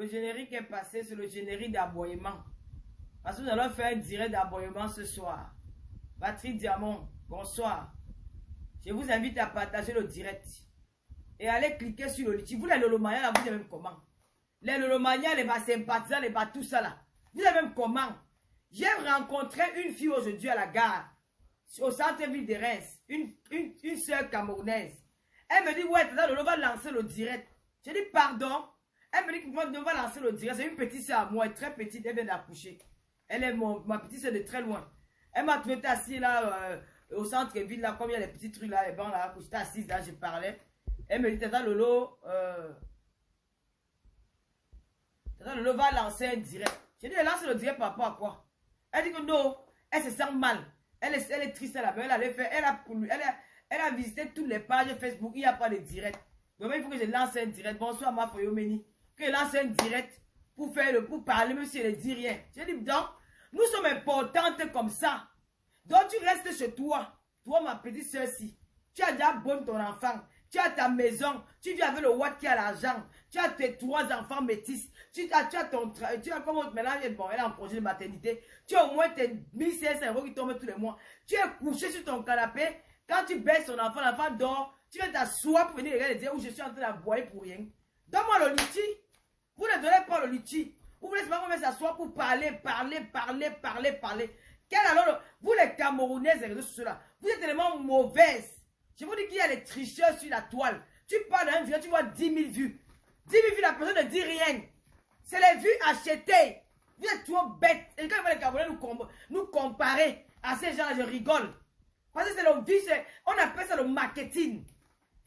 générique est passé, c'est le générique d'aboyement. Parce que nous allons faire un direct d'aboyement ce soir. Patrick Diamant, bonsoir. Je vous invite à partager le direct. Et allez cliquer sur le litchi. Vous, les Lolomania, là, vous savez même comment. Les Lolomania, les sympathisants, les tout ça là. Vous savez même comment. J'ai rencontré une fille aujourd'hui à la gare, au centre-ville de Reims. Une soeur camerounaise. Elle me dit, ouais, on va lancer le direct. J'ai dit, pardon. Elle me dit qu'on va lancer le direct. C'est une petite soeur à moi, elle est très petite, elle vient d'accoucher. Elle est ma petite soeur de très loin. Elle m'a trouvé assise là, au centre-ville, là, comme il y a les petits trucs là, les bancs là, où j'étais assise là, je parlais. Elle me dit, Tata Lolo, Tata Lolo va lancer un direct. J'ai dit, elle lance le direct par rapport à quoi? Elle dit que non, elle se sent mal. Elle est triste là-bas. Elle a visité toutes les pages Facebook, il n'y a pas de direct. Donc il faut que je lance un direct. Bonsoir, ma Foyomeni. Que je lance un direct pour parler, même si elle ne dit rien. J'ai dit, donc, nous sommes importantes comme ça. Donc tu restes chez toi. Toi, ma petite soeur-ci. Tu as déjà bon ton enfant. Tu as ta maison. Tu vis avec le Watt qui a l'argent. Tu as tes 3 enfants métis. Tu as ton travail. Tu as comme autre mélange. Bon, elle est en congé de maternité. Tu as au moins tes 1500 € qui tombent tous les mois. Tu es couché sur ton canapé. Quand tu baisses ton enfant, l'enfant dort. Tu viens t'asseoir pour venir regarder et dire où je suis en train d'aboyer pour rien. Donne-moi le litchi. Vous ne donnez pas le litchi. Vous voulez seulement s'asseoir pour parler. Quel alors, vous les Camerounaises et les réseaux sociaux là, vous êtes tellement mauvaises. Je vous dis qu'il y a des tricheurs sur la toile. Tu parles d'un vidéo, tu vois 10 000 vues. 10 000 vues, la personne ne dit rien. C'est les vues achetées. Vous êtes trop bêtes. Et quand les Camerounais nous comparer à ces gens-là, je rigole. Parce que c'est le vie, on appelle ça le marketing.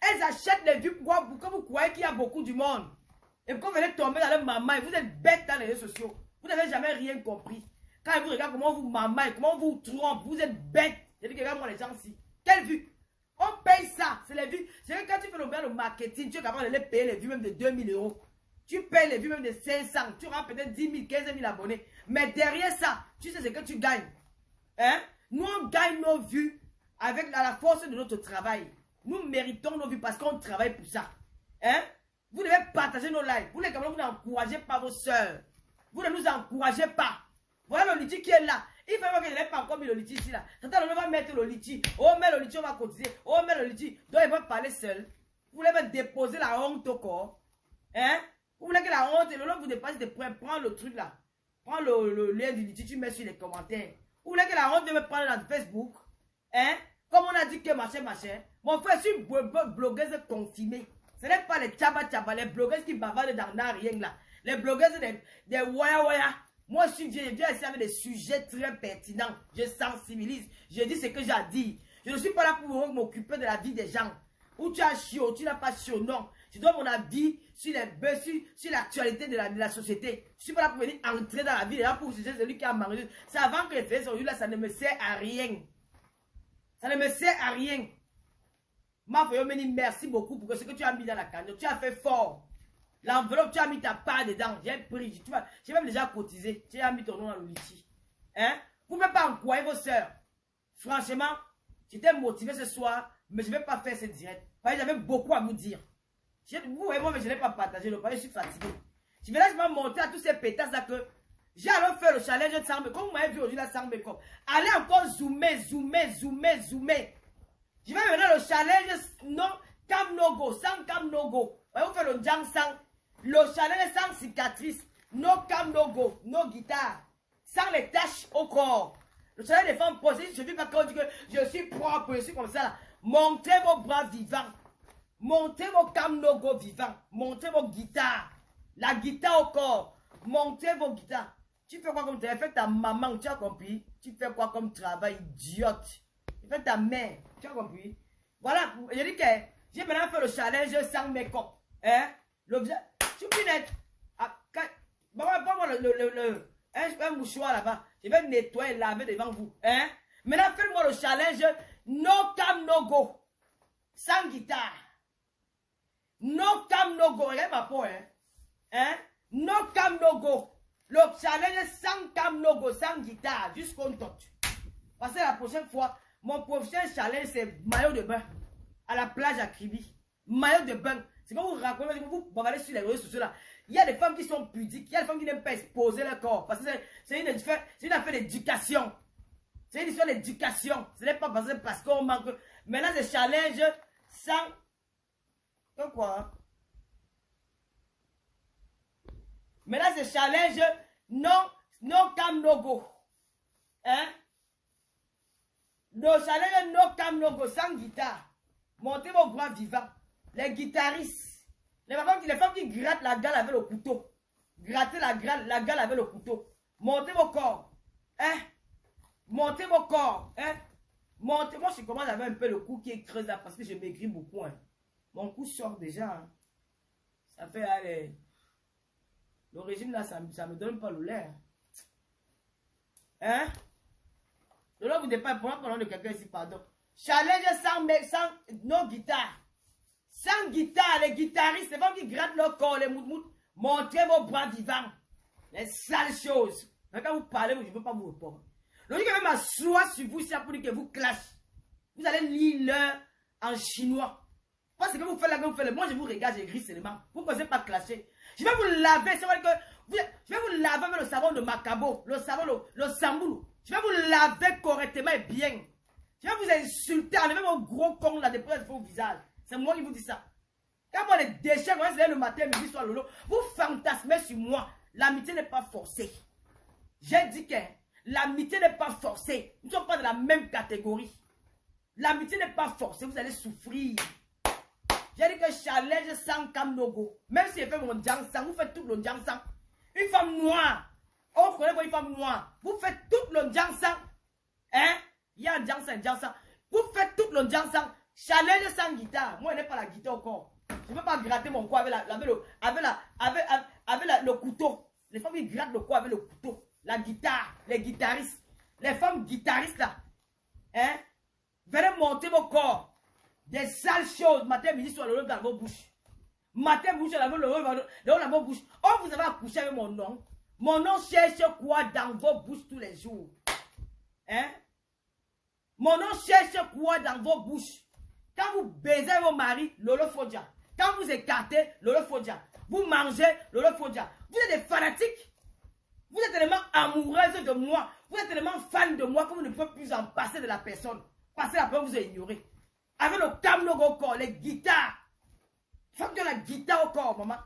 Elles achètent les vues pour que vous croyez qu'il y a beaucoup du monde. Et quand vous venez tomber dans le maman, vous êtes bêtes dans les réseaux sociaux. Vous n'avez jamais rien compris. Quand vous regardez comment vous mamaillez, comment vous trompez, vous êtes bêtes. Je dis que regarde-moi les gens ici. Quelle vue? On paye ça. C'est les vues. C'est que quand tu fais le marketing, tu es capable de les payer les vues même de 2000 €. Tu payes les vues même de 500. Tu auras peut-être 10 000, 15 000 abonnés. Mais derrière ça, tu sais ce que tu gagnes. Hein? Nous, on gagne nos vues avec la force de notre travail. Nous méritons nos vues parce qu'on travaille pour ça. Hein? Vous devez partager nos lives. Vous les Camerounais, vous n'encouragez pas vos soeurs. Vous ne nous encouragez pas. Voilà le litchi qui est là. Il faut que je n'ai pas encore mis le litchi ici là. Tata, on va mettre le litchi. Oh, mais le litchi, on va cotiser. Oh, mais le litchi. Donc, il va parler seul. Vous voulez me déposer la honte au corps. Hein? Vous voulez que la honte, le long vous dépasse de prends le truc là. Prends le lien du litchi, tu mets sur les commentaires. Vous voulez que la honte me prendre dans Facebook. Hein? Comme on a dit que machin. Mon frère, je suis une blogueuse confirmée. Ce n'est pas les tchaba, les blogueuses qui bavardent dans rien là. Les blogueuses des waya. Moi, je viens ici avec des sujets très pertinents. Je sensibilise. Je dis ce que j'ai à dire. Je ne suis pas là pour m'occuper de la vie des gens. Où tu as chaud, tu n'as pas chaud. Non. Je donne mon avis sur l'actualité de la société. Je ne suis pas là pour venir entrer dans la vie des gens pour juger celui qui a mangé. C'est avant que les faits sont là, ça ne me sert à rien. Ça ne me sert à rien. Ma Foyomeni, merci beaucoup pour ce que tu as mis dans la cagnotte. Tu as fait fort. L'enveloppe, tu as mis ta part dedans. J'ai pris. J'ai même déjà cotisé. Tu as mis ton nom dans le litchi. Hein? Vous ne pouvez pas encourager vos soeurs. Franchement, j'étais motivé ce soir, mais je ne vais pas faire ce direct. J'avais beaucoup à vous dire. Vous voyez, moi, mais je n'ai pas partagé le palais, je suis fatigué. Je vais là monter à tous ces pétasses là que j'ai alors fait le challenge de Sangbe. Comme vous m'avez vu aujourd'hui, la Sangbe comme. Allez encore zoomer. Je vais maintenant le challenge non cam no go, sans cam no go. Vous faites le jang sang. Le challenge sans cicatrice. No cam no go, no guitare. Sans les taches au corps. Le challenge des femmes posées, je ne dis pas quand on dit que je suis propre, je suis comme ça là. Montrez vos bras vivants. Montrez vos cam no go vivants. Montrez vos guitares. La guitare au corps. Montrez vos guitares. Tu fais quoi comme travail? Fais ta maman, tu as compris? Tu fais quoi comme travail, idiote? Tu fais ta mère, tu as compris? Voilà, je dis que j'ai maintenant fait le challenge sans make-up. Hein? L'objet, tu peux net. Prends-moi un mouchoir là-bas. Je vais nettoyer, laver devant vous. Hein? Maintenant, faites-moi le challenge no cam no go. Sans guitare. No cam no go. Regarde ma peau, hein? Hein? No cam no go. Le challenge sans cam no go, sans guitare, jusqu'au tot. Parce que la prochaine fois, mon prochain challenge, c'est maillot de bain. À la plage à Kribi. Maillot de bain. C'est quand vous racontez, vous allez sur les réseaux sociaux là. Il y a des femmes qui sont pudiques, il y a des femmes qui n'aiment pas exposer leur corps. Parce que c'est une affaire d'éducation. C'est une histoire d'éducation. Ce n'est pas parce qu'on manque. Maintenant, c'est challenge sans... Comme quoi, hein? Maintenant, c'est challenge non cam no go. Hein? Le challenge no cam no go sans guitare. Montez vos bras vivants. Les guitaristes. Les femmes qui grattent la gale avec le couteau. Grattez la gale avec le couteau. Montez vos corps. Hein? Montez vos corps. Hein? Montez. Moi, je commence à avoir un peu le cou qui est creusé là parce que je maigris beaucoup. Hein. Mon cou sort déjà. Hein. Ça fait aller. Le régime là, ça me donne pas le lait. Hein? De là, vous n'êtes pas parlant de quelqu'un ici, pardon. Challenge sans nos guitares. Sans guitare, les guitaristes, les femmes qui grattent leur corps, les moutmout, montrez vos bras vivants. Les sales choses. Mais quand vous parlez, je ne veux pas vous répondre. Le jour que je vais m'asseoir sur vous, c'est pour dire que vous clash. Vous allez lire l'heure en chinois. Parce que vous faites là, vous faites là. Moi, je vous regarde, j'écris seulement. Vous ne pensez pas clasher. Je vais vous laver, c'est vrai que je vais vous laver avec le savon de Macabo, le savon, le samboulou. Je vais vous laver correctement et bien. Je vais vous insulter, enlever mon gros con là, depuis vos visage. C'est moi qui vous dis ça. Quand moi les déchets, quand c'est le matin, midi, soir, lolo, vous fantasmez sur moi. L'amitié n'est pas forcée. J'ai dit que l'amitié n'est pas forcée. Nous ne sommes pas de la même catégorie. L'amitié n'est pas forcée, vous allez souffrir. J'ai dit que challenge sans kamnogo. Même si je fais mon jangsang, vous faites tout le jangsang. Une femme noire. On connaît pas une femme noire. Vous faites tout le jangsang. Hein? Il y a un jangsang. Vous faites tout le jangsang. Challenge sans guitare. Moi, je n'ai pas la guitare au corps. Je ne veux pas gratter mon corps avec le couteau. Les femmes qui grattent le corps avec le couteau. La guitare. Les guitaristes. Les femmes guitaristes là. Hein? Venez monter vos corps. Des sales choses. Matin, midi, soir, le dans vos bouches. Matin, bouche, dans vos bouches. Oh, vous avez accouché avec mon nom. Mon nom cherche quoi dans vos bouches tous les jours? Hein? Mon nom cherche quoi dans vos bouches? Quand vous baisez vos maris, Lolo Fodja. Quand vous écartez, Lolo Fodja. Vous mangez, Lolo Fodja. Vous êtes des fanatiques. Vous êtes tellement amoureuse de moi. Vous êtes tellement fan de moi que vous ne pouvez plus en passer de la personne. Parce que la personne vous a ignoré. Avec le camlogo au corps, les guitares. Il faut que la guitare au corps, maman.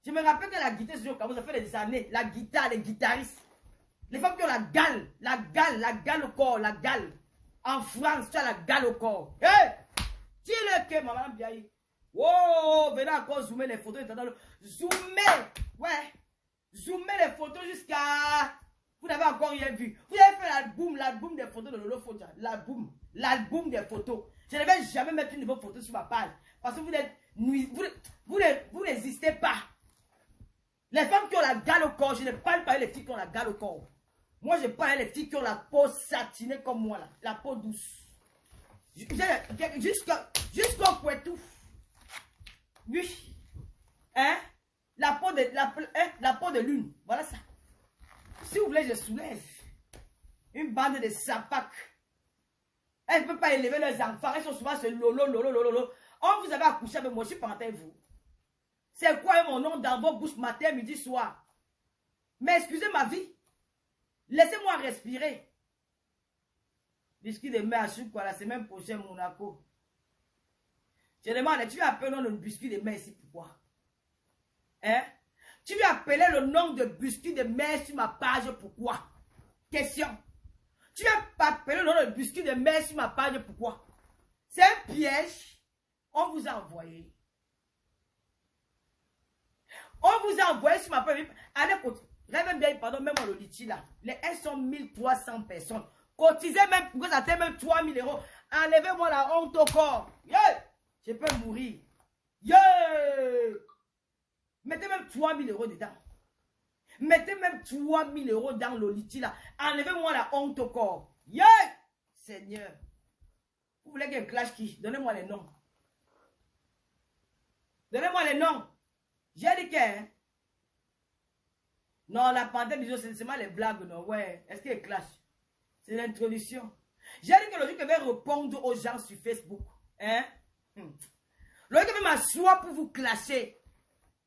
Je me rappelle que la guitare, quand vous avez fait des années, la guitare, les guitaristes. Les femmes qui ont la gale au corps, la gale. En France, tu as la gale au corps. Hé! Hey! Dis-le que maman Biaï. Oh, venez encore zoomer les photos. Zoomer. Ouais. Zoomer les photos jusqu'à... Vous n'avez encore rien vu. Vous avez fait l'album des photos de Lolo Fodja. L'album des photos. Je ne vais jamais mettre une nouvelle photo sur ma page. Parce que vous n'existez pas. Les femmes qui ont la gale au corps, je ne parle pas les filles qui ont la gale au corps. Moi, je parle les filles qui ont la peau satinée comme moi, là, la peau douce. Jusqu'au poitou. Oui. Hein? La peau de lune. Voilà ça. Si vous voulez, je soulève. Une bande de sapacs. Elles ne peuvent pas élever leurs enfants. Elles sont souvent ce lolo. Oh, vous avez accouché avec moi, je suis parenté avec vous. C'est quoi mon nom dans vos bouches matin, midi, soir? Mais excusez ma vie. Laissez-moi respirer. Biscuit de mer à quoi la semaine prochaine, Monaco. Je demande, tu veux appeler le nom de biscuit de mer ici, pourquoi? Hein? Tu veux appeler le nom de biscuit de mer sur ma page, pourquoi? Question. Tu veux appeler le nom de biscuit de mer sur ma page, pourquoi? C'est un piège. On vous a envoyé. On vous a envoyé sur ma page. Allez, rêve bien, pardon, même le litchi là. Les S sont 1300 personnes. Cotisez même, pour que ça t'ait même 3000 €. Enlevez-moi la honte au corps. Yeah! Je peux mourir. Yeah! Mettez même 3000 € dedans. Mettez même 3000 € dans le litchi là. Enlevez-moi la honte au corps. Yeah! Seigneur. Vous voulez qu'il y ait un clash qui? Donnez-moi les noms. Donnez-moi les noms. J'ai dit que... Hein? Non, la pandémie, c'est seulement les blagues, non? Ouais. Est-ce qu'il y a un clash? C'est l'introduction. J'ai dit que le jour que je vais répondre aux gens sur Facebook, hein? Le jour que je vais m'asseoir pour vous clasher,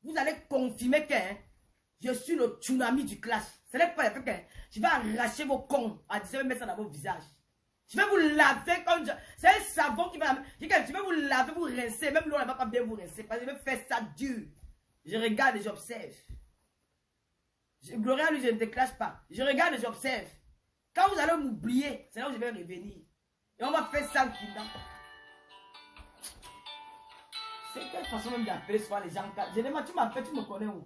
vous allez confirmer que je suis le tsunami du clash. Ce n'est pas le fait que je vais arracher vos cons à 17 mettre ça dans vos visages. Je vais vous laver comme c'est un savon qui va. Je vais vous laver, vous rincer. Même l'eau ne va pas bien vous rincer. Parce que je vais faire ça dur. Je regarde et j'observe. Gloria, lui, je ne te clash pas. Je regarde et j'observe. Quand vous allez m'oublier, c'est là où je vais revenir. Et on va faire ça qui là. C'est quelle façon même d'appeler souvent les gens. Généralement, tu m'appelles, tu me connais où?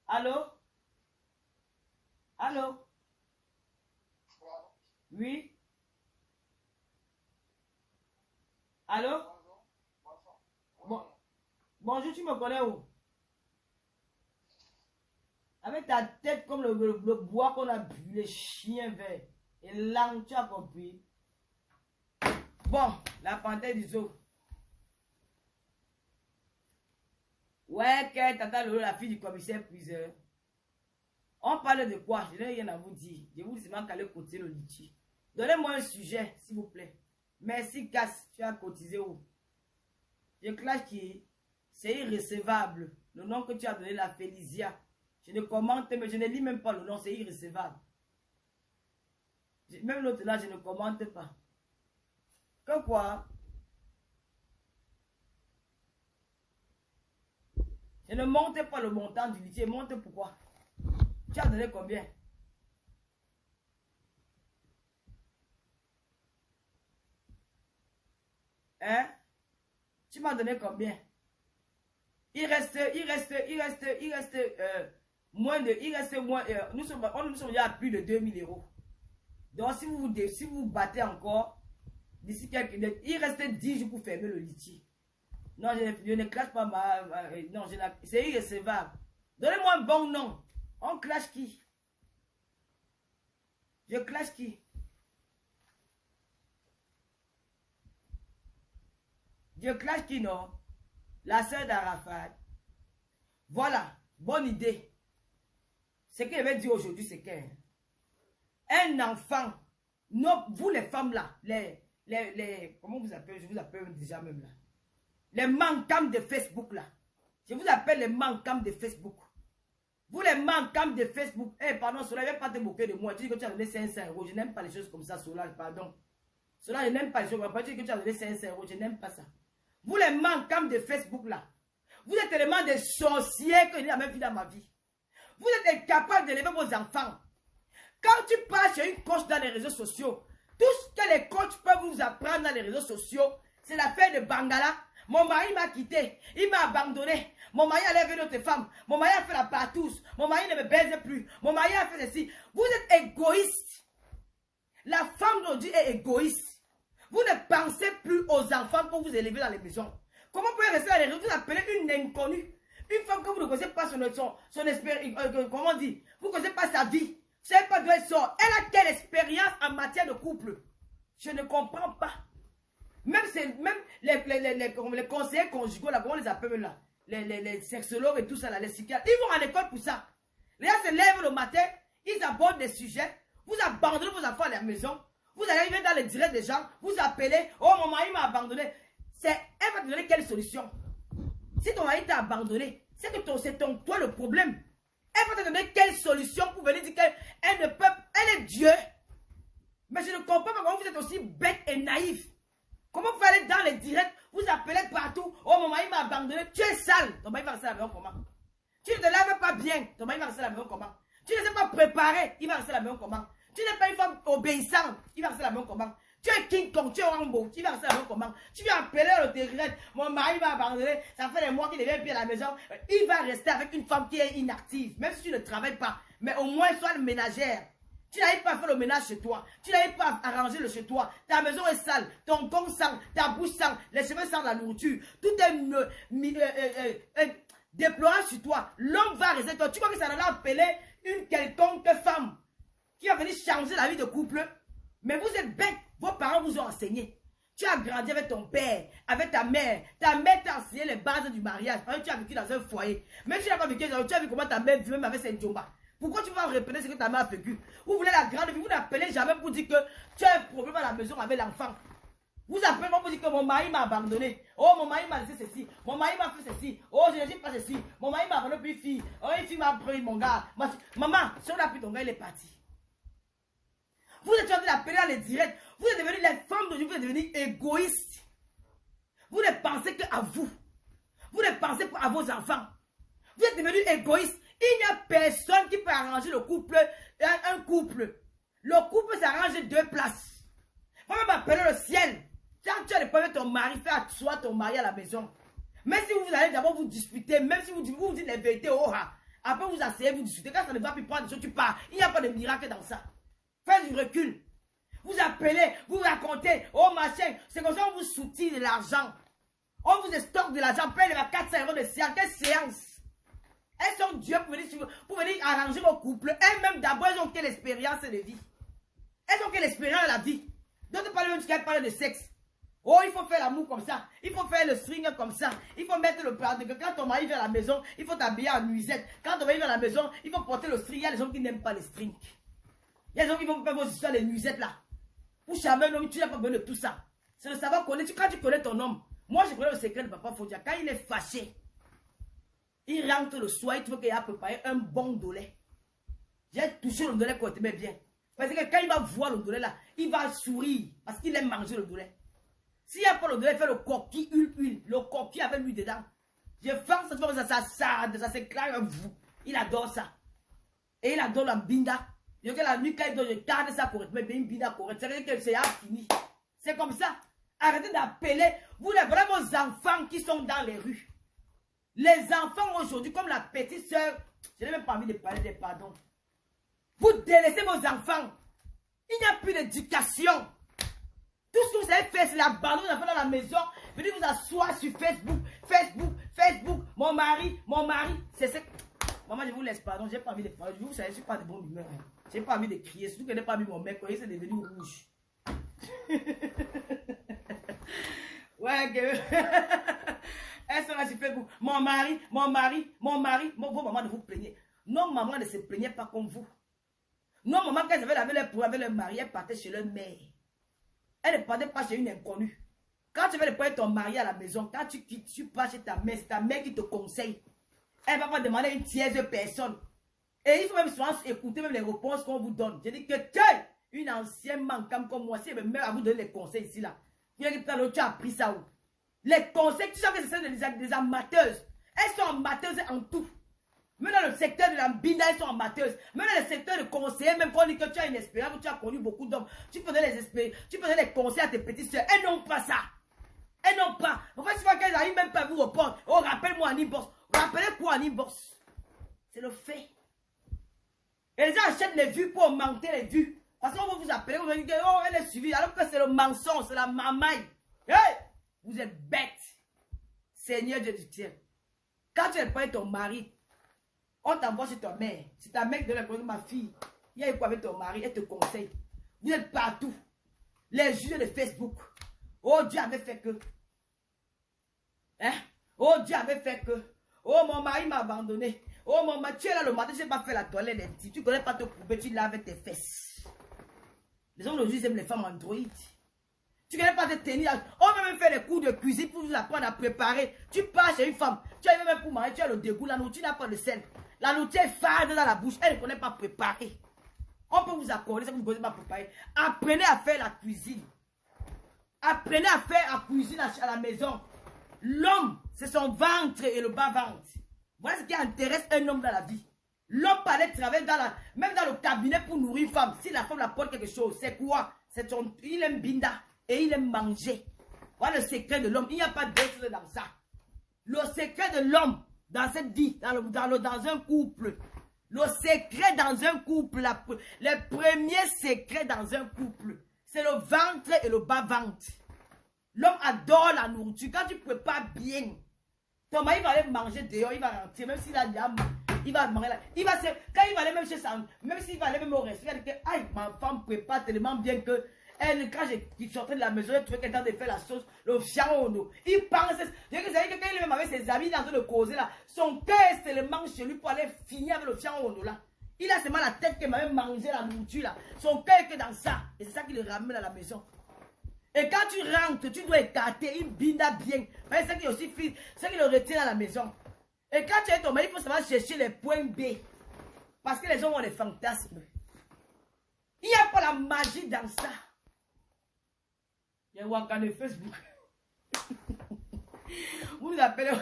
Allô? Allô? Oui? Allô? Bon. Bonjour, tu me connais où? Avec ta tête comme le bois qu'on a bu, les chiens verts. Et langue, tu as compris? Bon, la panthère du zoo. Ouais, que tata Lolo, la fille du commissaire priseur. On parle de quoi? Je n'ai rien à vous dire. Je vous dis seulement qu'allez cotiser le litchi. Donnez-moi un sujet, s'il vous plaît. Merci, Cass. Tu as cotisé où? Je clash qui c'est irrécevable. Le nom que tu as donné, la Félicia. Je ne commente, mais je ne lis même pas le nom. C'est irrécevable. Même l'autre là, je ne commente pas. Que quoi? Je ne monte pas le montant du litier. Monte pourquoi? Tu as donné combien? Hein? Tu m'as donné combien? Il reste moins de, nous sommes déjà à plus de 2000 euros. Donc si vous battez encore, d'ici quelques, il reste 10 jours pour fermer le litige. Non, je ne clash pas non, c'est irrécevable. Donnez-moi un bon nom. On clash qui? Je clash qui? Je clash qui, non? La sœur d'Arafat. Voilà, bonne idée. Ce que je vais dire aujourd'hui, c'est qu'un enfant, non, vous les femmes là, comment vous appelez? Je vous appelle déjà même là. Les mancams de Facebook là. Je vous appelle les mancams de Facebook. Vous les mancams de Facebook. Eh, pardon, Sola, ne vais pas te moquer de moi. Tu dis que tu as donné 500 euros. Je n'aime pas les choses comme ça, Sola, pardon. Sola, je n'aime pas les choses comme ça. Tu dis que tu as donné 500 euros. Je n'aime pas ça. Vous les mancams de Facebook là. Vous êtes tellement des sorciers que je n'ai jamais vu dans ma vie. Vous êtes incapables d'élever vos enfants. Quand tu pars chez une coach dans les réseaux sociaux, tout ce que les coachs peuvent vous apprendre dans les réseaux sociaux, c'est l'affaire de Bangala. Mon mari m'a quitté, il m'a abandonné. Mon mari allait avec d'autres femmes. Mon mari a fait la partouze. Mon mari ne me baise plus. Mon mari a fait ceci. Vous êtes égoïste. La femme d'aujourd'hui est égoïste. Vous ne pensez plus aux enfants pour vous élever dans les maisons. Comment vous pouvez rester dans les réseaux? Vous appelez une inconnue. Une femme que vous ne connaissez pas son expérience. Comment on dit? Vous ne connaissez pas sa vie. Vous ne savez pas d'où elle sort. Elle a quelle expérience en matière de couple? Je ne comprends pas. Même les conseillers conjugaux, là, comment on les appelle là? Les sexologues et tout ça, là, les psychiatres, ils vont à l'école pour ça. Les gens se lèvent le matin, ils abordent des sujets, vous abandonnez vos enfants à la maison, vous arrivez dans les directs des gens, vous appelez, oh mon mari m'a abandonné. Elle va te donner quelle solution? Si ton mari t'a abandonné, c'est que c'est toi le problème. Elle va te donner quelle solution pour venir dire qu'elle ne peut, elle est Dieu. Mais je ne comprends pas comment vous êtes aussi bête et naïf. Comment vous allez dans les directs, vous appelez partout, oh mon mari m'a abandonné, tu es sale. Ton mari va rester à la maison comment? Tu ne te laves pas bien, ton mari va rester à la maison comment? Tu ne sais pas préparer, il va rester à la maison comment? Tu n'es pas une femme obéissante, il va rester à la maison comment? Tu es King Kong, tu es Rambo, tu vas rester à la maison comment? Tu viens appeler le direct, mon mari m'a abandonné, ça fait des mois qu'il ne vient plus à la maison, il va rester avec une femme qui est inactive, même si tu ne travailles pas, mais au moins sois le ménagère. Tu n'arrives pas à faire le ménage chez toi. Tu n'arrives pas à arranger le chez toi. Ta maison est sale. Ton gong sent. Ta bouche sent. Les cheveux sentent la nourriture. Tout est déplorant sur toi. L'homme va rester toi. Tu crois que ça va appeler une quelconque femme qui va venir changer la vie de couple? Mais vous êtes bêtes. Vos parents vous ont enseigné. Tu as grandi avec ton père, avec ta mère. Ta mère t'a enseigné les bases du mariage. Tu as vécu dans un foyer. Même si tu n'as pas vécu, tu as vu comment ta mère vit même avec ses djomba. Pourquoi tu vas répéter ce que ta mère a vécu? Vous voulez la grande vie, vous n'appelez jamais pour dire que tu as un problème à la maison avec l'enfant. Vous appelez, vous dites que mon mari m'a abandonné. Oh, mon mari m'a laissé ceci. Mon mari m'a fait ceci. Oh, je ne dis pas ceci. Mon mari m'a abandonné, puis fille. Oh, une fille m'a pris mon gars. Maman, si on a pris ton gars, il est parti. Vous êtes en train d'appeler à les directs. Vous êtes devenus, les femmes d'aujourd'hui, vous êtes devenus égoïstes. Vous ne pensez qu'à vous. Vous ne pensez pas à vos enfants. Vous êtes devenus égoïstes. Il n'y a personne qui peut arranger le couple, un couple. Le couple s'arrange 2 places. Vous même appeler le ciel. Quand tu as le problème de ton mari, fais asseoir ton mari à la maison. Même si vous allez d'abord vous disputer, même si vous dites les vérités, après vous asseyez, vous discutez. Quand ça ne va plus prendre des choses, tu pars. Il n'y a pas de miracle dans ça. Faites du recul. Vous appelez, vous racontez, oh machin, c'est comme ça qu'on vous soutient de l'argent. On vous stocke de l'argent, paye les 400 € de séance. Quelle séance? Elles sont Dieu pour venir arranger vos couples. Elles-mêmes d'abord, elles ont quelle expérience de vie? Elles ont quelle expérience de la vie? D'autres parlent même qu'elles parlent de sexe. Oh, il faut faire l'amour comme ça. Il faut faire le string comme ça. Il faut mettre le plat. Quand ton mari vient à la maison, il faut t'habiller en nuisette. Quand ton mari vient à la maison, il faut porter le string. Il y a des gens qui n'aiment pas les strings. Il y a des gens qui vont faire vos histoires de nuisettes là. Pour charmer un homme, tu n'as pas besoin de tout ça. C'est le savoir connaître. Quand tu connais ton homme, moi je connais le secret de Papa Fodia. Quand il est fâché, il rentre le soir, il trouve qu'il a préparé un bon dolé. J'ai touché le dolé quand il bien. Parce que quand il va voir le dolé là, il va sourire parce qu'il aime manger le dolé. S'il n'y a pas le dolé, il fait le coquille, huile. Le coquille avec lui dedans. Je fais ça s'éclate. Il adore ça. Et il adore la binda. Je que la nuit, quand il doit, je garde ça correctement, mais une binda correcte. C'est-à-dire que c'est fini. C'est comme ça. Arrêtez d'appeler. Vous les voilà vos enfants qui sont dans les rues. Les enfants aujourd'hui, comme la petite soeur, je n'ai même pas envie de parler des pardons. Vous délaissez vos enfants. Il n'y a plus d'éducation. Tout ce que vous avez fait, c'est l'abandon des enfants dans la maison. Venez vous asseoir sur Facebook. Mon mari. C'est ce. Maman, je vous laisse pardon. Je n'ai pas envie de parler. Vous savez, je ne suis pas de bonne humeur. Je n'ai pas envie de crier. Surtout que je n'ai pas mis mon mec. Il s'est devenu rouge. Ouais, que. Elle sera sur Facebook. Mon mari. Vos mamans ne vous plaignez. Non, maman ne se plaignait pas comme vous. Non, maman, quand elles avaient lavé leur pour avec leur mari, elle partait chez leur mère. Elle ne partait pas chez une inconnue. Quand tu veux le prendre ton mari à la maison, quand tu quittes, tu pars chez ta mère, c'est ta mère qui te conseille. Elle ne va pas demander une tierce personne. Et il faut même souvent écouter même les réponses qu'on vous donne. Je dis que une ancienne mancame comme moi, si elle me met à vous donner les conseils ici, là, tu as appris ça où? Les conseils, tu sais que c'est des amateuses. Elles sont amateuses en tout. Même dans le secteur de la binda, elles sont amateuses. Même dans le secteur de conseiller, même quand on dit que tu as une expérience, tu as connu beaucoup d'hommes, tu peux donner les conseils à tes petites soeurs. Elles n'ont pas ça. Elles n'ont pas. En fait, tu vois qu'elles n'arrivent même pas à vous répondre. Oh, rappelle-moi en inbox. Rappelez quoi en inbox? C'est le fait. Et les gens achètent les vues pour augmenter les vues. Parce qu'on va vous appeler, on va dire, oh, elle est suivie. Alors que c'est le mensonge, c'est la mamaille. Hey! Vous êtes bêtes. Seigneur Dieu du ciel. Quand tu es prêt ton mari, on t'envoie chez ta mère. Si ta mère de ma fille, il y a quoi avec ton mari, elle te conseille. Vous êtes partout. Les juges de Facebook. Oh, Dieu avait fait que. Hein? Oh, Dieu avait fait que. Oh, mon mari m'a abandonné. Oh, mon mari, tu es là le matin, je n'ai pas fait la toilette des petits. Tu ne connais pas te couper, tu laves tes fesses. Les hommes aujourd'hui aiment les femmes androïdes. Tu ne connais pas te tenir. On va même faire les cours de cuisine pour vous apprendre à préparer. Tu pars chez une femme. Tu arrives même pour manger, tu as le dégoût. La nourriture n'a pas de sel. La nourriture est fade dans la bouche. Elle ne connaît pas préparer. On peut vous accorder ça que vous ne connaissez pas préparer. Apprenez à faire la cuisine. Apprenez à faire la cuisine à la maison. L'homme, c'est son ventre et le bas-ventre. Voilà ce qui intéresse un homme dans la vie. L'homme peut aller travailler même dans le cabinet pour nourrir une femme. Si la femme apporte quelque chose, c'est quoi? Il aime binda et il aime manger. Voilà le secret de l'homme. Il n'y a pas d'autre chose dans ça. Le secret de l'homme dans cette vie, dans un couple. Le secret dans un couple, le premier secret dans un couple, c'est le ventre et le bas-ventre. L'homme adore la nourriture. Quand tu ne prépares bien, ton mari va aller manger dehors, il va rentrer, même s'il a déjà il va manger là. Quand il va aller même chez sa, même s'il va aller même au restaurant, il va dire que aïe, ma femme prépare tellement bien que quand je sortais de la maison, je trouvais quelqu'un de faire la sauce, le fiaono. Il pense, je sais que quand il est même avec ses amis, il est en train de causer là, son cœur est tellement chez lui pour aller finir avec le fiaono là. Il a seulement la tête qui m'a même mangé la nourriture là. Son cœur est que dans ça. Et c'est ça qui le ramène à la maison. Et quand tu rentres, tu dois écarter une binda bien. C'est qui aussi fait, c'est qui le retient à la maison. Et quand tu es tombé, il faut savoir chercher les points B. Parce que les gens ont des fantasmes. Il n'y a pas la magie dans ça. Il y a Wakane Facebook. Vous nous appelez.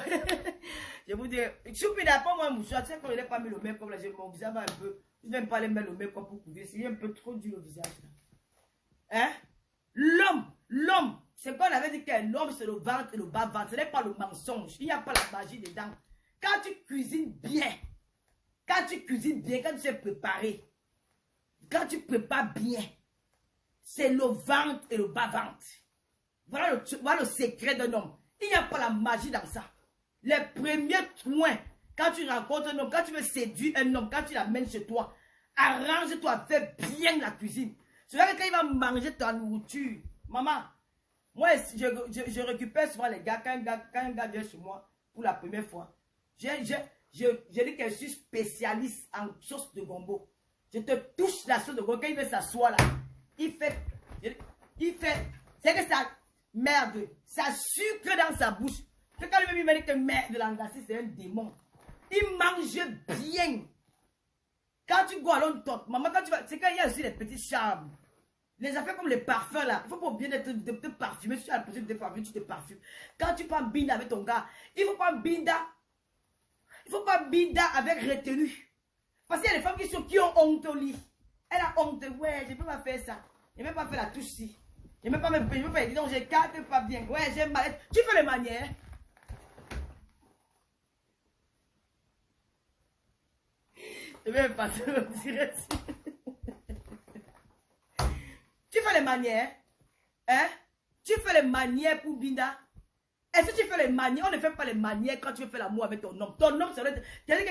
Je vous dis, Choupi n'a pas moi un mouchoir. Tu sais, quand il n'a pas mis le même comme là, mon visage va un peu. Je ne vais pas les mettre le même comme pour couvrir. C'est un peu trop dur le visage. Hein? L'homme, c'est qu'on avait dit qu'un homme, c'est le ventre et le bas-ventre. Ce n'est pas le mensonge. Il n'y a pas la magie dedans. Quand tu cuisines bien, quand tu sais préparer, quand tu prépares bien, c'est le ventre et le bas-ventre. Voilà le secret d'un homme. Il n'y a pas la magie dans ça. Les premiers points, quand tu rencontres un homme, quand tu veux séduire un homme, quand tu l'amènes chez toi, arrange-toi, fais bien la cuisine. C'est vrai que quand il va manger ta nourriture, maman, moi, je récupère souvent les gars, quand un gars vient chez moi pour la première fois, je dis que je suis spécialiste en sauce de gombo. Je te touche la sauce de gombo, quand il veut s'asseoir là, il fait, c'est que ça, merde, ça sucre dans sa bouche. Que quand lui me dit que merde, l'angassi, c'est un démon. Il mange bien. Quand tu goûtes à l'autre, maman, quand tu vas, c'est quand il y a aussi les petits charmes. Les affaires comme les parfums là, il faut pas bien te parfumer. Si tu as la possibilité de te parfumer, tu te parfumes. Quand tu prends binda avec ton gars, il faut pas binda avec retenue. Parce qu'il y a des femmes qui ont honte au lit. Elle a honte, ouais, je ne peux pas faire ça. Je ne peux pas faire la touche-ci. Je ne peux pas dire, non, je ne carte pas bien. Ouais, j'aime mal. Tu fais les manières. Je vais passer au direct. Tu fais les manières. Hein? Tu fais les manières pour Binda. Est-ce que tu fais les manières? On ne fait pas les manières quand tu fais l'amour avec ton homme. Ton homme, c'est-à-dire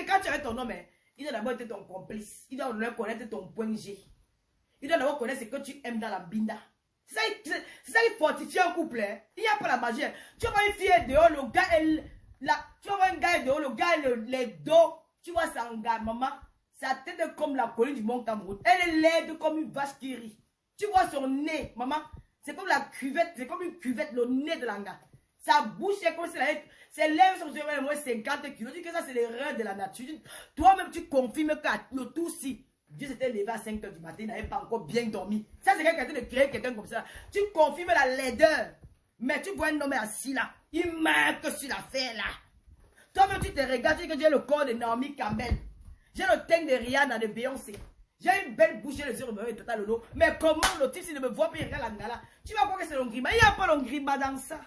que quand tu es avec ton homme, hein, il doit d'abord être ton complice. Il doit connaître ton point G. Il doit d'abord connaître ce que tu aimes dans la Binda. C'est ça qui fortifie un couple. Hein. Il n'y a pas la magie. Hein. Tu vas voir une fille dehors, le gars, tu vas voir un gars dehors, le gars, les dos. Tu vois ça, un gars, maman. Sa tête est comme la colline du Mont Cameroun. Elle est laide comme une vache qui rit. Tu vois son nez, maman. C'est comme la cuvette, c'est comme une cuvette, le nez de l'anga. Sa bouche est comme si ses lèvres sont sur moins 50 kilos. Tu dis que ça, c'est l'erreur de la nature. Toi-même, tu confirmes que le tout si Dieu s'était levé à 5 h du matin, il n'avait pas encore bien dormi. Ça, c'est quelqu'un de créer quelqu'un comme ça. Tu confirmes la laideur. Mais tu vois un homme assis là. Il marque sur l'affaire là. Toi-même, tu te regardes, tu dis que j'ai le corps de Naomi Campbell. J'ai le teint de Rihanna, de Beyoncé. J'ai une belle bouche, les yeux me total le dos. Mais comment le type, s'il ne me voit pas, il regarde la ngala. Tu vas croire que c'est l'ongrimba. Il n'y a pas l'ongrimba dans ça.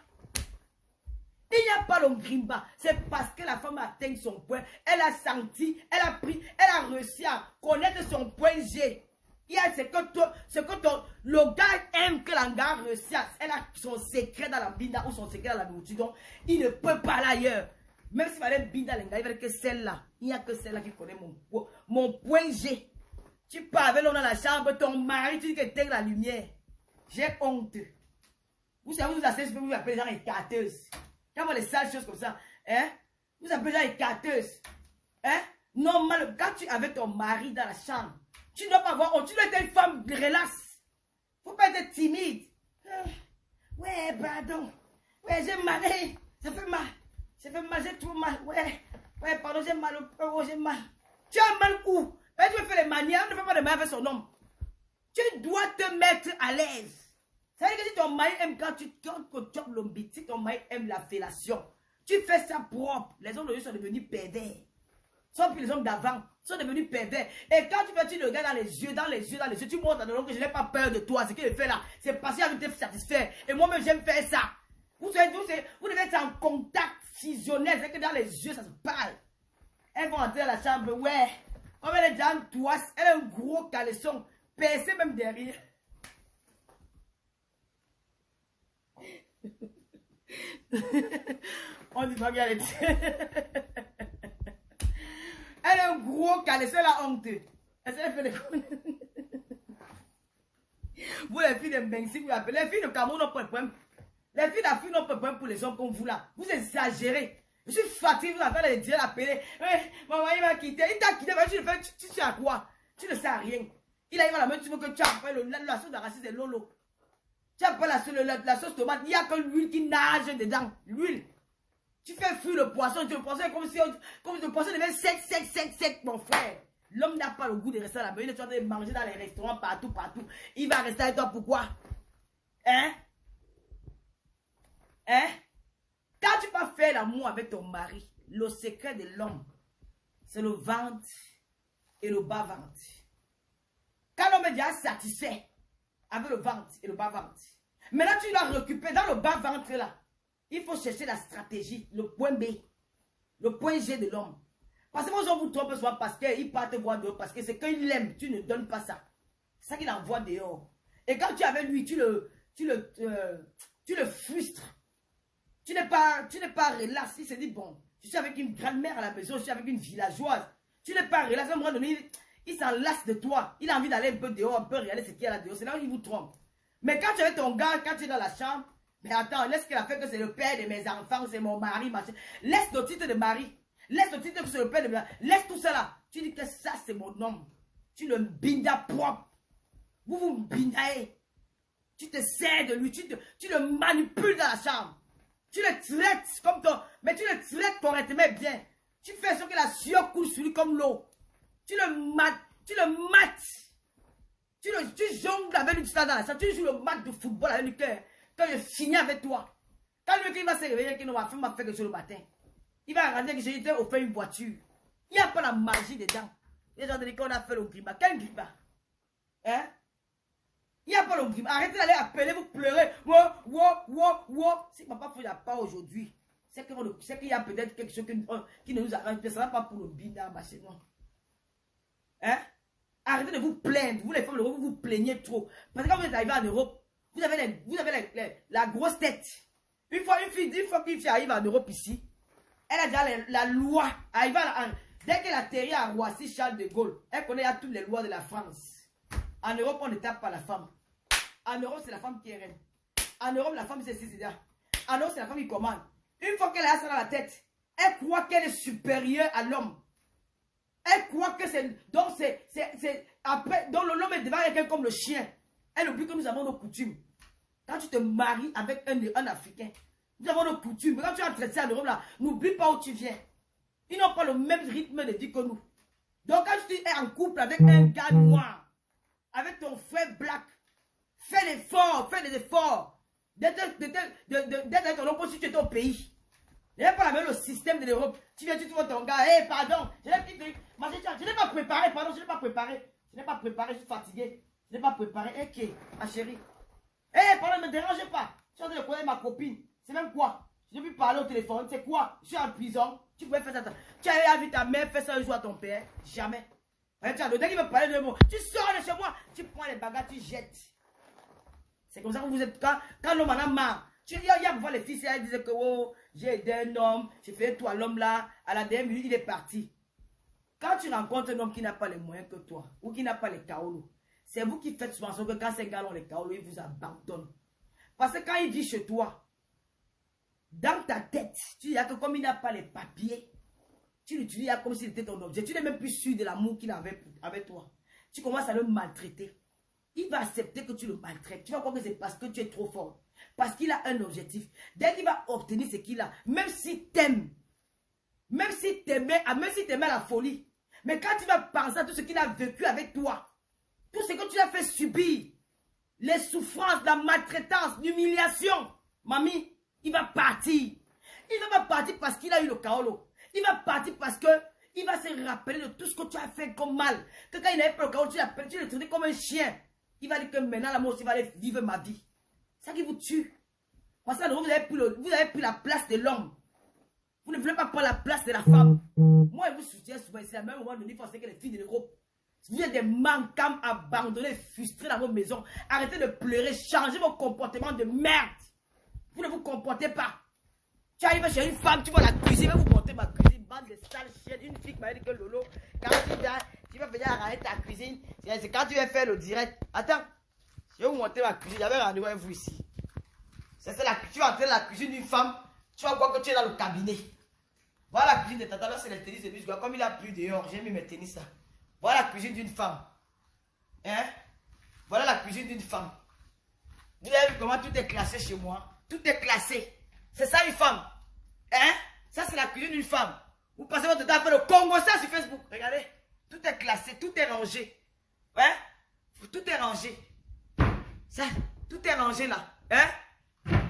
Il n'y a pas l'ongrimba. C'est parce que la femme a atteint son point. Elle a senti, elle a pris, elle a réussi à connaître son point G. Il y a ce que le gars aime que l'anga réussisse. Elle a son secret dans la binda ou son secret dans la nourriture. Donc, il ne peut pas aller ailleurs. Même s'il fallait binda l'anga, il fallait que celle-là. Il n'y a que celle-là qui connaît mon point G. Tu pars avec l'homme dans la chambre, ton mari, tu dis que tu éteins la lumière. J'ai honte. Vous savez, vous asseyez, vous appelez les gens écarteuses. Quand vous les sales choses comme ça, hein? Vous appelez les gens écarteuses. Hein? Normal, quand tu es avec ton mari dans la chambre, tu ne dois pas avoir honte. Tu dois être une femme relaxe. Il ne faut pas être timide. Ouais, pardon. Ouais, j'ai mal. Ça fait mal. Ça fait mal, j'ai trop mal. Ouais, pardon, j'ai mal au peu, j'ai mal. Tu as mal où? Tu veux faire les manières, ne fais pas de manières avec son homme. Tu dois te mettre à l'aise. Ça veut dire que si ton mari aime quand tu chopes l'ombite, si ton mari aime la fellation, tu fais ça propre. Les hommes d'aujourd'hui sont devenus pervers. Sauf que les hommes d'avant sont devenus pervers. Et quand tu le regardes dans les yeux, tu montres à l'homme que je n'ai pas peur de toi. Ce qu'il fait là, c'est parce qu'il a envie de te satisfaire. Et moi-même, j'aime faire ça. Vous devez être en contact fusionnel. C'est que dans les yeux, ça se parle. Elles vont entrer dans la chambre, ouais. On va les gens toi, elle a un gros caleçon, percé même derrière. On dit pas qu'elle est. Elle a un gros caleçon, elle a honte. Elle fait les vous les filles de Bensi, vous appelez. Les filles de Cameroun n'ont pas de problème. Les filles d'Afrique n'ont pas de problème pour les hommes comme vous là. Vous exagérez. Je suis fatigué, vous avez les dire l'appeler. Maman, il m'a quitté. Il t'a quitté, mais tu sais à quoi? Tu ne sais à rien. Il arrive à la main, tu veux que tu appelles la sauce de raciste de Lolo. Tu as pas la sauce tomate, il n'y a que l'huile qui nage dedans. L'huile. Tu fais fuir le poisson, le poisson est comme si le poisson devait sec, mon frère. L'homme n'a pas le goût de rester là-bas. Il est en train de manger dans les restaurants partout. Il va rester avec toi pourquoi? Hein? Quand tu vas faire l'amour avec ton mari, le secret de l'homme, c'est le ventre et le bas-ventre. Quand l'homme est déjà satisfait avec le ventre et le bas-ventre, maintenant tu dois récupérer dans le bas-ventre là. Il faut chercher la stratégie, le point B, le point G de l'homme. Parce que moi, je vous trompe souvent parce qu'il part te voir dehors, parce que c'est qu'il aime, tu ne donnes pas ça. C'est ça qu'il envoie dehors. Et quand tu es avec lui, tu le frustres. Tu n'es pas relax. Il se dit, bon, je suis avec une grand-mère à la maison, je suis avec une villageoise. Tu n'es pas relax. À un moment donné, il s'en lasse de toi. Il a envie d'aller un peu dehors, un peu regarder ce qu'il y a là dehors. C'est là où il vous trompe. Mais quand tu es avec ton gars, quand tu es dans la chambre, mais attends, laisse qu'elle a fait que c'est le père de mes enfants, c'est mon mari, machin. Laisse le titre de mari. Laisse le titre que c'est le père de mes enfants. Laisse tout ça là. Tu dis que ça, c'est mon homme. Tu le bindas propre. Vous bindaez. Tu te sers de lui. Tu le manipules dans la chambre. Tu le traites comme toi. Mais tu le traites correctement bien. Tu fais ce que la sueur coule sur lui comme l'eau. Tu le mates. Tu jongles avec lui dans la chambre. Tu joues le match de football avec lui. Quand je finis avec toi, quand lui va se réveiller, qu'il m'a fait quelque chose le matin, il va rentrer que j'ai offert une voiture. Il n'y a pas la magie dedans. Les gens disent qu'on a fait le grima. Quel grima? Hein? Il n'y a pas le grima. Arrêtez d'aller appeler, vous pleurez. Si papa ne fait pas aujourd'hui, c'est qu'il y a peut-être quelque chose qui ne nous arrange pas. Ça ne va pas pour le bida, machin, non. Hein? Arrêtez de vous plaindre. Vous les femmes, vous vous plaignez trop. Parce que quand vous êtes arrivé en Europe, vous avez la grosse tête. Une fois qu'une fille arrive en Europe ici, elle a déjà la loi. Dès qu'elle atterrit à Roissy, Charles de Gaulle, elle connaît toutes les lois de la France. En Europe, on ne tape pas la femme. En Europe, c'est la femme qui est reine. En Europe, la femme, c'est ça. En Europe, c'est la femme qui commande. Une fois qu'elle a ça dans la tête, elle croit qu'elle est supérieure à l'homme. Elle croit que c'est... Donc, après, donc l'homme est devant quelqu'un comme le chien. Elle oublie que nous avons nos coutumes. Quand tu te maries avec un Africain, nous avons nos coutumes. Quand tu as traité en Europe, là, n'oublie pas où tu viens. Ils n'ont pas le même rythme de vie que nous. Donc, quand tu es en couple avec un gars noir, avec ton frère black, fais l'effort, fais des efforts d'être avec ton homme si tu es au pays. Il n'y a pas le système de l'Europe. Tu viens, tu vois ton gars, hé, pardon, je n'ai pas préparé, pardon, je n'ai pas préparé. Je n'ai pas préparé, je suis fatigué. Je n'ai pas préparé. Ok, ma chérie. Hé, pardon, ne me dérangez pas. Je suis en train de connaître ma copine. C'est même quoi? Je vais lui parler au téléphone. C'est quoi? Je suis en prison. Tu pouvais faire ça. Tu avais vu ta mère faire ça un jour à ton père? Jamais. Dès qu'il me parlait de moi, tu sors de chez moi. Tu prends les bagages, tu jettes. C'est comme ça que vous êtes. Quand l'homme en a marre. Il y a voir les filles, elles disaient que oh, j'ai aidé un homme, j'ai fait tout à l'homme là. À la dernière minute, il est parti. Quand tu rencontres un homme qui n'a pas les moyens que toi, ou qui n'a pas les kaolos, c'est vous qui faites souvent que quand ces gars ont les kaolos, ils vous abandonnent. Parce que quand il vit chez toi, dans ta tête, tu dis que comme il n'a pas les papiers, tu l'utilises comme s'il était ton objet. Tu n'es même plus sûr de l'amour qu'il avait avec toi. Tu commences à le maltraiter. Il va accepter que tu le maltraites. Tu vas croire que c'est parce que tu es trop fort. Parce qu'il a un objectif. Dès qu'il va obtenir ce qu'il a, même s'il t'aime, même s'il t'aimait à la folie, mais quand tu vas penser à tout ce qu'il a vécu avec toi, tout ce que tu as fait subir, les souffrances, la maltraitance, l'humiliation, mamie, il va partir. Il ne va pas partir parce qu'il a eu le kaolo. Il va partir parce que il va se rappeler de tout ce que tu as fait comme mal. Que quand il n'avait pas le kaolo, tu le traitais comme un chien. Il va dire que maintenant, la mort, il va aller vivre ma vie. C'est ça qui vous tue. Parce que vous avez pris la place de l'homme. Vous ne voulez pas prendre la place de la femme. Moi, je vous soutiens souvent ici. À un moment donné, il faut que les filles de l'Europe, vous êtes des manquants abandonnés, frustrés dans vos maisons. Arrêtez de pleurer. Changez vos comportements de merde. Vous ne vous comportez pas. Tu arrives chez une femme, tu vois la cuisine, je vais vous montrer ma cuisine. Bande de sales chiennes. Une fille qui m'a dit que Lolo, quand tu vas venir arranger ta cuisine, c'est quand tu vas faire le direct. Attends, je vais vous montrer ma cuisine. J'avais rendez-vous avec vous ici. Tu vas entrer dans la cuisine d'une femme, tu vas voir que tu es dans le cabinet. Voilà la cuisine de tata, là c'est les tennis de muscle. Comme il a plu dehors, j'ai mis mes tennis là. Voilà la cuisine d'une femme. Hein? Voilà la cuisine d'une femme. Vous avez vu comment tout est classé chez moi? Tout est classé. C'est ça une femme. Hein? Ça c'est la cuisine d'une femme. Vous passez votre temps à faire le Congo ça sur Facebook. Regardez. Tout est classé, tout est rangé. Hein? Tout est rangé. Ça, tout est rangé là. Hein?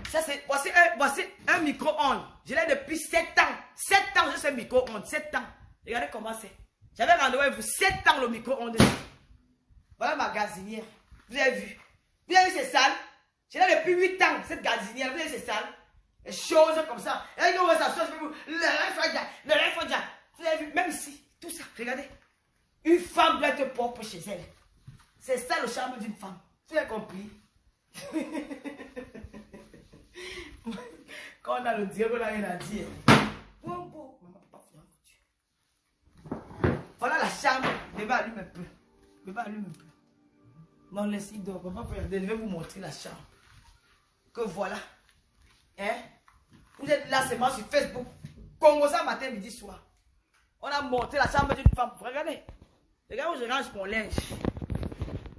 Ça c'est, voici un micro-ondes. Je l'ai depuis 7 ans. 7 ans, je sais micro-ondes. 7 ans. Regardez comment c'est. J'avais rendez-vous avec vous 7 ans le micro-ondes. Voilà ma gazinière. Vous avez vu? Vous avez vu ces salles? Je l'ai depuis 8 ans, cette gazinière. Vous avez vu ces salles? Les choses comme ça. Et nous, on va s'asseoir, le rêve, vous avez vu? Même ici, tout ça. Regardez. Une femme doit être propre chez elle. C'est ça le charme d'une femme. Vous avez compris? Quand on a le diable, on a rien à dire. Voilà la chambre. Bébé allume un peu. Bébé allume un peu. Non, laissez donc. Je vais vous montrer la chambre. Que voilà. Hein? Vous êtes là seulement sur Facebook. Congo ça matin, midi, soir. On a monté la chambre d'une femme. Regardez. Regardez où je range mon linge.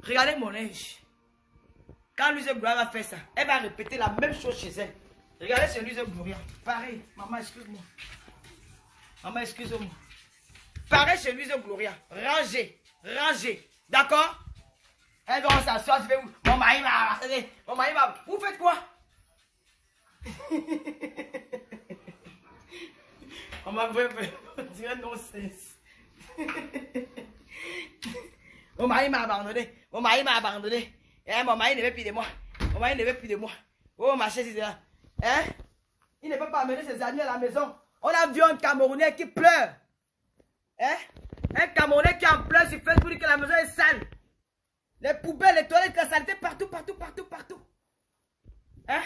Regardez mon linge. Quand Louise Gloria va faire ça, elle va répéter la même chose chez elle. Regardez chez Louise Gloria. Pareil. Maman, excuse-moi. Maman, excuse-moi. Pareil chez Louise Gloria. Rangez. Rangez. D'accord? Elle va s'asseoir. Je vais vous. Mon mari m'a. Mon mari m'a. Vous faites quoi? On m'a dit un non-sens. Mon mari m'a abandonné. Mon mari m'a abandonné. Eh, mon mari ne veut plus de moi. Mon mari ne veut plus de moi. Oh, ma chaise est là. Hein? Il ne peut pas amener ses amis à la maison. On a vu un Camerounais qui pleure. Hein? Un Camerounais qui en pleure sur Facebook dit que la maison est sale. Les poubelles, les toilettes, la saleté partout, partout, partout, partout. Hein?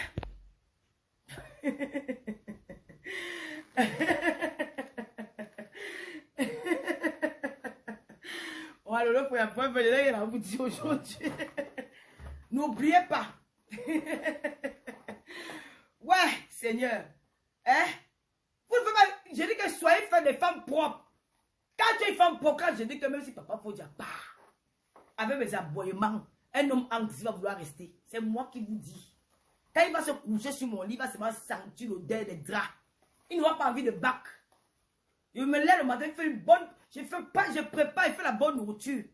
Oh, alors, pour la première fois, il va vous dire aujourd'hui. N'oubliez pas. Ouais, Seigneur. Hein? Vous ne pouvez pas. Je dis que soyez fait des femmes propres. Quand tu es une femme propre, quand je dis que même si papa faut dire pas. Avec mes aboyements, un homme anxieux va vouloir rester. C'est moi qui vous dis. Quand il va se coucher sur mon lit, il va seulement sentir l'odeur des draps. Il n'aura pas envie de bac. Je me lève le matin, il fait une bonne. Je prépare, il fait la bonne nourriture.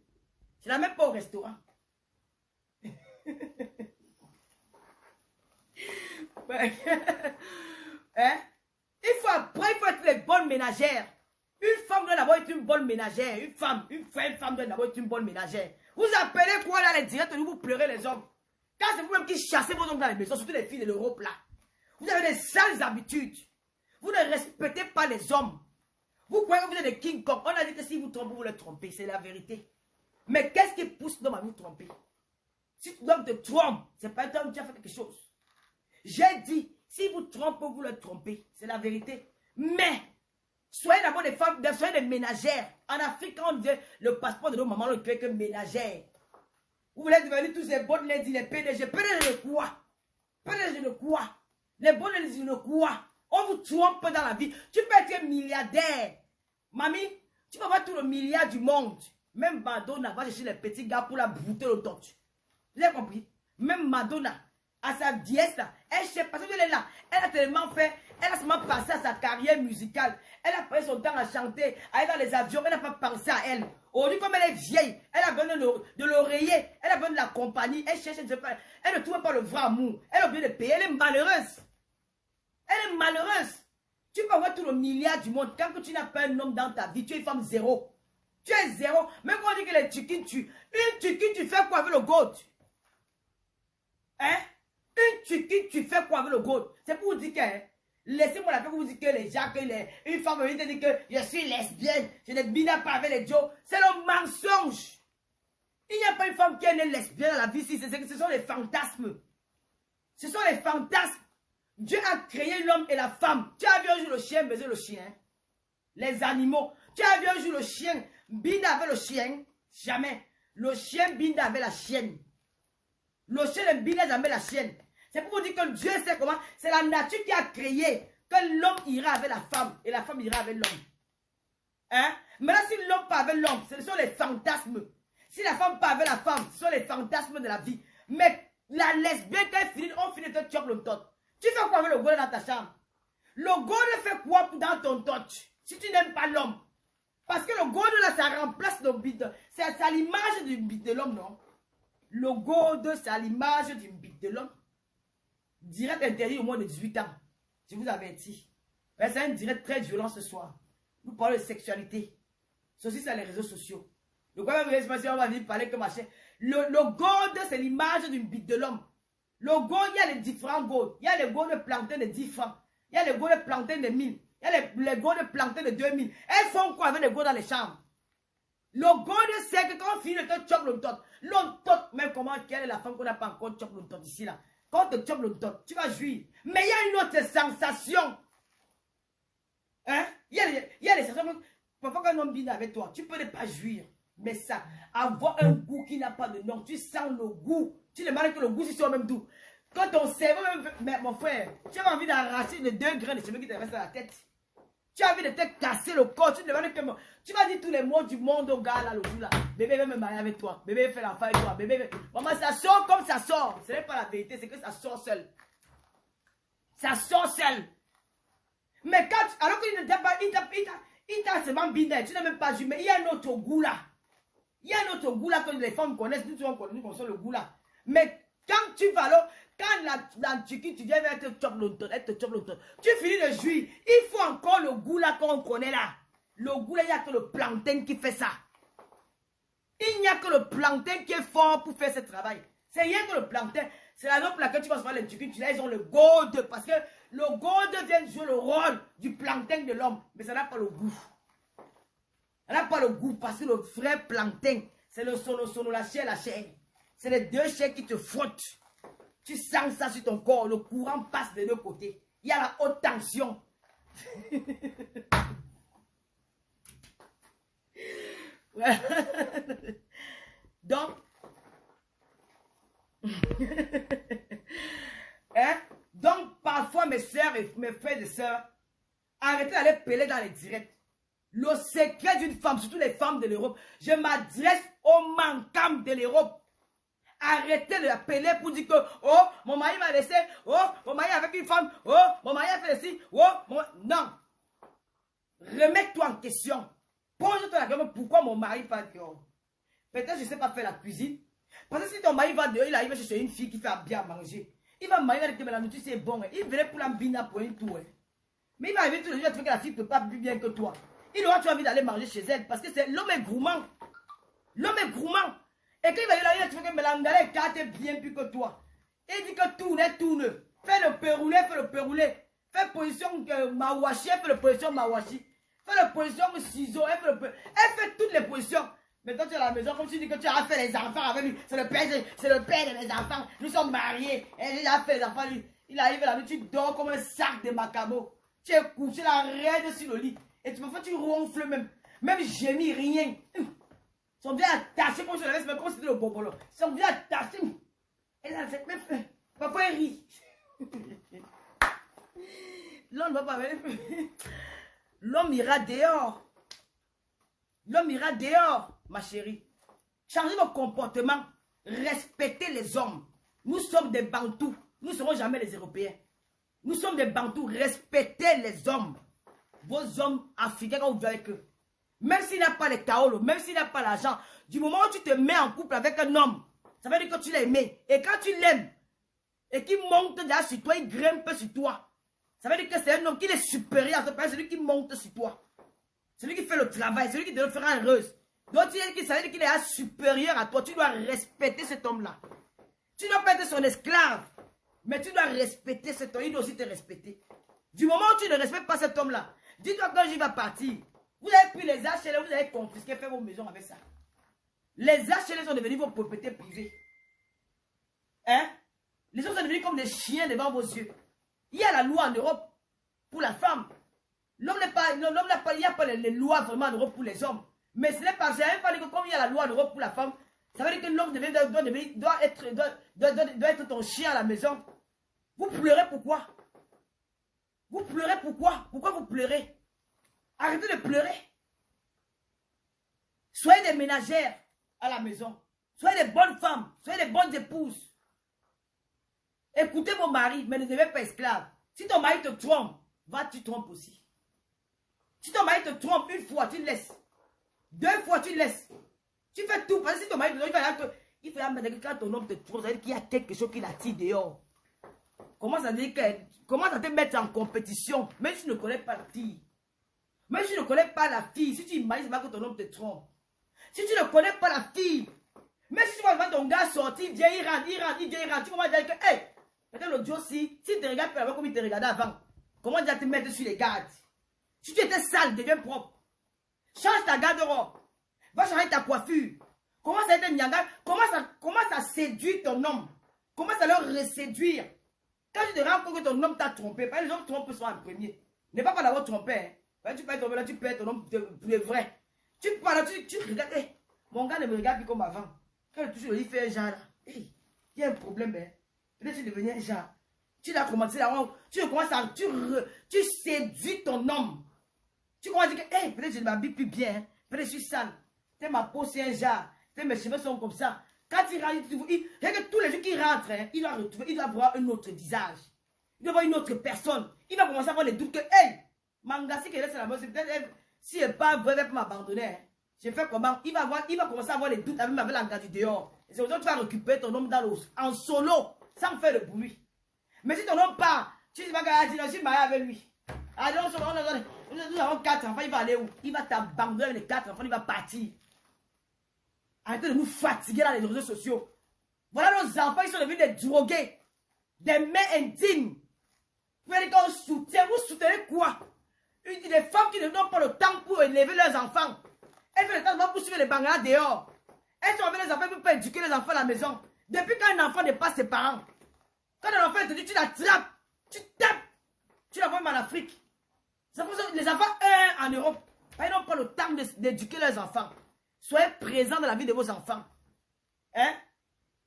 Je la mets pas au restaurant. Hein? Il faut être les bonnes ménagères. Une femme doit d'abord être une bonne ménagère. Une femme doit d'abord être une bonne ménagère. Vous appelez quoi là les directs, vous pleurez les hommes. Quand c'est vous-même qui chassez vos hommes dans les maisons, surtout les filles de l'Europe là. Vous avez des sales habitudes. Vous ne respectez pas les hommes. Vous croyez que vous êtes des King Kong. On a dit que si vous trompez, vous le trompez. C'est la vérité. Mais qu'est-ce qui pousse l'homme à vous tromper? Si l'homme te trompe, c'est pas un homme qui a fait quelque chose. J'ai dit, si vous trompez, vous le trompez. C'est la vérité. Mais, soyez d'abord des femmes, soyez des ménagères. En Afrique, quand on dit le passeport de nos mamans, on ne crée que ménagère. Vous voulez devenir tous ces bonnes ladies, les PDG. PDG de quoi? PDG de quoi? Les bonnes ladies de quoi? On vous trompe dans la vie. Tu peux être milliardaire. Mamie, tu peux avoir tout le milliard du monde. Même Madonna va chercher les petits gars pour la brouter le torche. Vous avez compris? Même Madonna, à sa dièse là, elle cherche parce qu'elle est là. Elle a tellement fait, elle a seulement passé à sa carrière musicale. Elle a passé son temps à chanter, à aller dans les avions. Elle n'a pas pensé à elle. Aujourd'hui, comme elle est vieille, elle a besoin de l'oreiller. Elle a besoin de la compagnie. Elle cherche, elle ne trouve pas le vrai amour. Elle a oublié de payer. Elle est malheureuse. Elle est malheureuse. Tu peux avoir tout le milliard du monde. Quand tu n'as pas un homme dans ta vie, tu es une femme zéro. Tu es zéro. Même quand on dit que les chickens tuent. Une chicken, tu fais quoi avec le goat? Hein? Une chicken, tu fais quoi avec le goat? C'est pour vous dire que, hein, laissez-moi la paix pour vous dire que les gens, une femme vient te dire que je suis lesbienne, je ne bina pas avec les Joe. C'est le mensonge. Il n'y a pas une femme qui est née lesbienne dans la vie ici. Ce sont les fantasmes. Ce sont les fantasmes. Dieu a créé l'homme et la femme. Tu as vu un jour le chien baiser le chien? Les animaux. Tu as vu un jour le chien binda avec le chien? Jamais. Le chien binda avec la chienne. Le chien ne binda jamais la chienne. C'est pour vous dire que Dieu sait comment. C'est la nature qui a créé que l'homme ira avec la femme et la femme ira avec l'homme. Hein? Maintenant, si l'homme part avec l'homme, ce sont les fantasmes. Si la femme part avec la femme, ce sont les fantasmes de la vie. Mais La lesbienne, quand on finit de te choper le tot. Tu fais quoi avec le go dans ta chambre? Le go fait quoi dans ton tot? Si tu n'aimes pas l'homme. Parce que le gold là, ça remplace le bite. C'est à l'image du bite de l'homme, non? Le gold, c'est à l'image du bite de l'homme. Direct interdit au moins de 18 ans. Je vous avertis. C'est un direct très violent ce soir. Nous parlons de sexualité. Ceci, c'est les réseaux sociaux. Le gold, on va venir parler que machin. Le gold, c'est l'image du bite de l'homme. Le gold, il y a les différents golds. Il y a les golds de plantain de 10 francs. Il y a les golds de plantain de 1000. Il y a les godes de plantain de 2000. Elles font quoi avec les godes dans les chambres? Le gode, c'est que quand on finit de te choper le tot, même comment, quelle est la femme qu'on n'a pas encore choper le tot ici là? Quand on te chope le tot, tu vas jouir. Mais il y a une autre sensation. Hein? Il y a les sensations. Parfois, quand un homme vient avec toi, tu peux ne pas jouir. Mais ça, avoir un goût qui n'a pas de nom, tu sens le goût. Tu demandes que le goût, c'est même doux. Quand ton cerveau, mais mon frère, tu as envie d'arracher les 2 grains de cheveux qui te restent dans la tête. Tu as envie de te casser le corps. Tu demandes que tu vas dire tous les mots du monde au gars là, le jour là. Bébé veut me marier avec toi. Bébé veut faire l'enfant avec toi. Bébé veut... Maman, ça sort comme ça sort. Ce n'est pas la vérité, c'est que ça sort seul. Ça sort seul. Mais quand, alors qu'il ne t'a pas, il t'a seulement biné, tu n'as même pas vu, mais il y a un autre goût là. Il y a un autre goût là que les femmes connaissent, nous connaissons le goût là. Mais quand tu vas là, quand la Turquie, tu viens être chop longtemps, tu finis de jouir. Il faut encore le goût là qu'on connaît là. Le goût là, il n'y a que le plantain qui fait ça. Il n'y a que le plantain qui est fort pour faire ce travail. C'est rien que le plantain. C'est la raison pour laquelle tu vas voir les Turquie, ils ont le gold. Parce que le gold vient jouer le rôle du plantain de l'homme. Mais ça n'a pas le goût. Ça n'a pas le goût parce que le vrai plantain, c'est le sono, la chair. C'est les 2 chairs qui te frottent. Tu sens ça sur ton corps. Le courant passe des 2 côtés. Il y a la haute tension. Donc, hein? Donc, parfois, mes soeurs et mes frères et sœurs, arrêtez d'aller peler dans les directs. Le secret d'une femme, surtout les femmes de l'Europe, je m'adresse aux manquants de l'Europe. Arrêtez de l'appeler pour dire que, oh, mon mari m'a laissé, oh, mon mari avec une femme, oh, mon mari a fait ceci, oh, non. Remets-toi en question. Pose-toi la question, pourquoi mon mari fait dehors? Peut-être je ne sais pas faire la cuisine. Parce que si ton mari va dehors, il arrive chercher une fille qui fait bien manger. Il va manger avec la nourriture, c'est bon. Il venait pour l'ambina pour un tour. Mais il va arriver tous les jours à trouver que la fille ne peut pas plus bien que toi. Il aura toujours envie d'aller manger chez elle parce que l'homme est gourmand. L'homme est gourmand. Et quand il va y aller, tu veux que Mélangala écarte bien plus que toi. Il dit que tourne. Fais le péroulé. Fais position mawashi, fais le position mawashi. Fais le position ciseau, elle fait toutes les positions. Mais toi tu es à la maison, comme tu dis que tu as fait les enfants avec lui. C'est le père de mes enfants. Nous sommes mariés. Et il a fait les enfants, lui. Il arrive la nuit, tu dors comme un sac de macamo. Tu es couché la raide sur le lit. Et tu ronfles même. Même gémir, rien. Ils sont bien attachés comme je l'avais, c'est comme si c'était le bonbon. Ils sont bien attachés. Et là, c'est même. Papa, il rit. L'homme ne va pas venir. L'homme ira dehors. L'homme ira dehors, ma chérie. Changez vos comportements. Respectez les hommes. Nous sommes des Bantous. Nous ne serons jamais les Européens. Nous sommes des Bantous. Respectez les hommes. Vos hommes africains, quand vous vivez avec eux. Même s'il n'a pas les taolos, même s'il n'a pas l'argent, du moment où tu te mets en couple avec un homme, ça veut dire que tu l'as aimé. Et quand tu l'aimes, et qu'il monte déjà sur toi, il grimpe sur toi. Ça veut dire que c'est un homme qui est supérieur à toi, c'est lui qui monte sur toi. C'est lui qui fait le travail, c'est lui qui te fera heureuse. Donc, ça veut dire qu'il est supérieur à toi. Tu dois respecter cet homme-là. Tu ne dois pas être son esclave, mais tu dois respecter cet homme. Il doit aussi te respecter. Du moment où tu ne respectes pas cet homme-là, dis-toi quand j'y vais partir, vous avez pris les HLM, vous avez confisqué, fait vos maisons avec ça. Les HLM sont devenus vos propriétés privées. Hein? Les gens sont devenus comme des chiens devant vos yeux. Il y a la loi en Europe pour la femme. L'homme n'a pas, il n'y a pas les lois vraiment en Europe pour les hommes. Mais ce n'est pas, je n'avais pas dit que comme il y a la loi en Europe pour la femme, ça veut dire que l'homme doit être ton chien à la maison. Vous pleurez pourquoi? Vous pleurez pourquoi? Pourquoi vous pleurez? Arrêtez de pleurer. Soyez des ménagères à la maison. Soyez des bonnes femmes. Soyez des bonnes épouses. Écoutez vos maris, mais ne devenez pas esclaves. Si ton mari te trompe, va, tu trompes aussi. Si ton mari te trompe une fois, tu le laisses. 2 fois, tu le laisses. Tu fais tout. Parce que si ton mari te trompe, il faut mettre que quand ton homme te trompe, ça veut dire qu'il y a quelque chose qui l'attire dehors. Comment ça te mettre en compétition? Même si tu ne connais pas la fille. Même si tu ne connais pas la fille, si tu imagines pas que ton homme te trompe. Si tu ne connais pas la fille, même si tu vois ton gars sortir, il vient, il rentre, tu commences à dire que, hey, peut-être l'autre jour, si tu te regardes pas comme il te regardait avant, comment déjà te mettre sur les gardes? Si tu étais sale, deviens propre. Change ta garde-robe. Va changer ta coiffure. Commence à être nyanga. Commence à séduire ton homme. Commence à le reséduire. Quand tu te rends compte que ton homme t'a trompé, les hommes trompent souvent en premier. Ne pas l'avoir trompé. Hein. Tu peux être tombé là, tu perds ton homme pour le vrai. Tu parles, tu regardes. Hey, mon gars ne me regarde plus comme avant. Quand il touche le lit, il fait un genre là. Hey, il y a un problème. Hein. Peut-être que tu deviens un genre. Tu l'as commencé là. Tu séduis ton homme. Tu commences à dire que hey, peut-être que je ne m'habille plus bien. Hein. Peut-être que je suis sale. Peut-être ma peau c'est un genre. Peut-être mes cheveux sont comme ça. Quand il rentre, que tous les jours qu'il rentre, hein, il doit voir un autre visage. Il doit voir une autre personne. Il va commencer à avoir les doutes que, hey, Mangassi qui laisse la maison, peut-être, si elle n'est pas vrai, elle peut m'abandonner. Hein. Je fais comment? Il va commencer à avoir les doutes avec l'engagement du dehors. Et c'est pour ça que tu vas récupérer ton homme en solo, sans faire de bruit. Mais si ton homme part, tu dis pas que je suis marié avec lui. Alors, nous avons 4 enfants, il va aller où? Il va t'abandonner avec les 4 enfants, il va partir. Arrêtez de nous fatiguer dans les réseaux sociaux. Voilà nos enfants, ils sont devenus des drogués, des mères indignes. Vous voyez qu'on soutient, vous soutenez quoi? Des femmes qui ne donnent pas le temps pour élever leurs enfants. Elles font le temps pour suivre les bangalas dehors. Elles sont avec les enfants pour pas éduquer les enfants à la maison. Depuis quand un enfant dépasse ses parents, quand un enfant te dit, tu l'attrapes, tu tapes, tu l'envoies en Afrique. Les enfants, en Europe, ils n'ont pas le temps d'éduquer leurs enfants. Soyez présents dans la vie de vos enfants. Hein?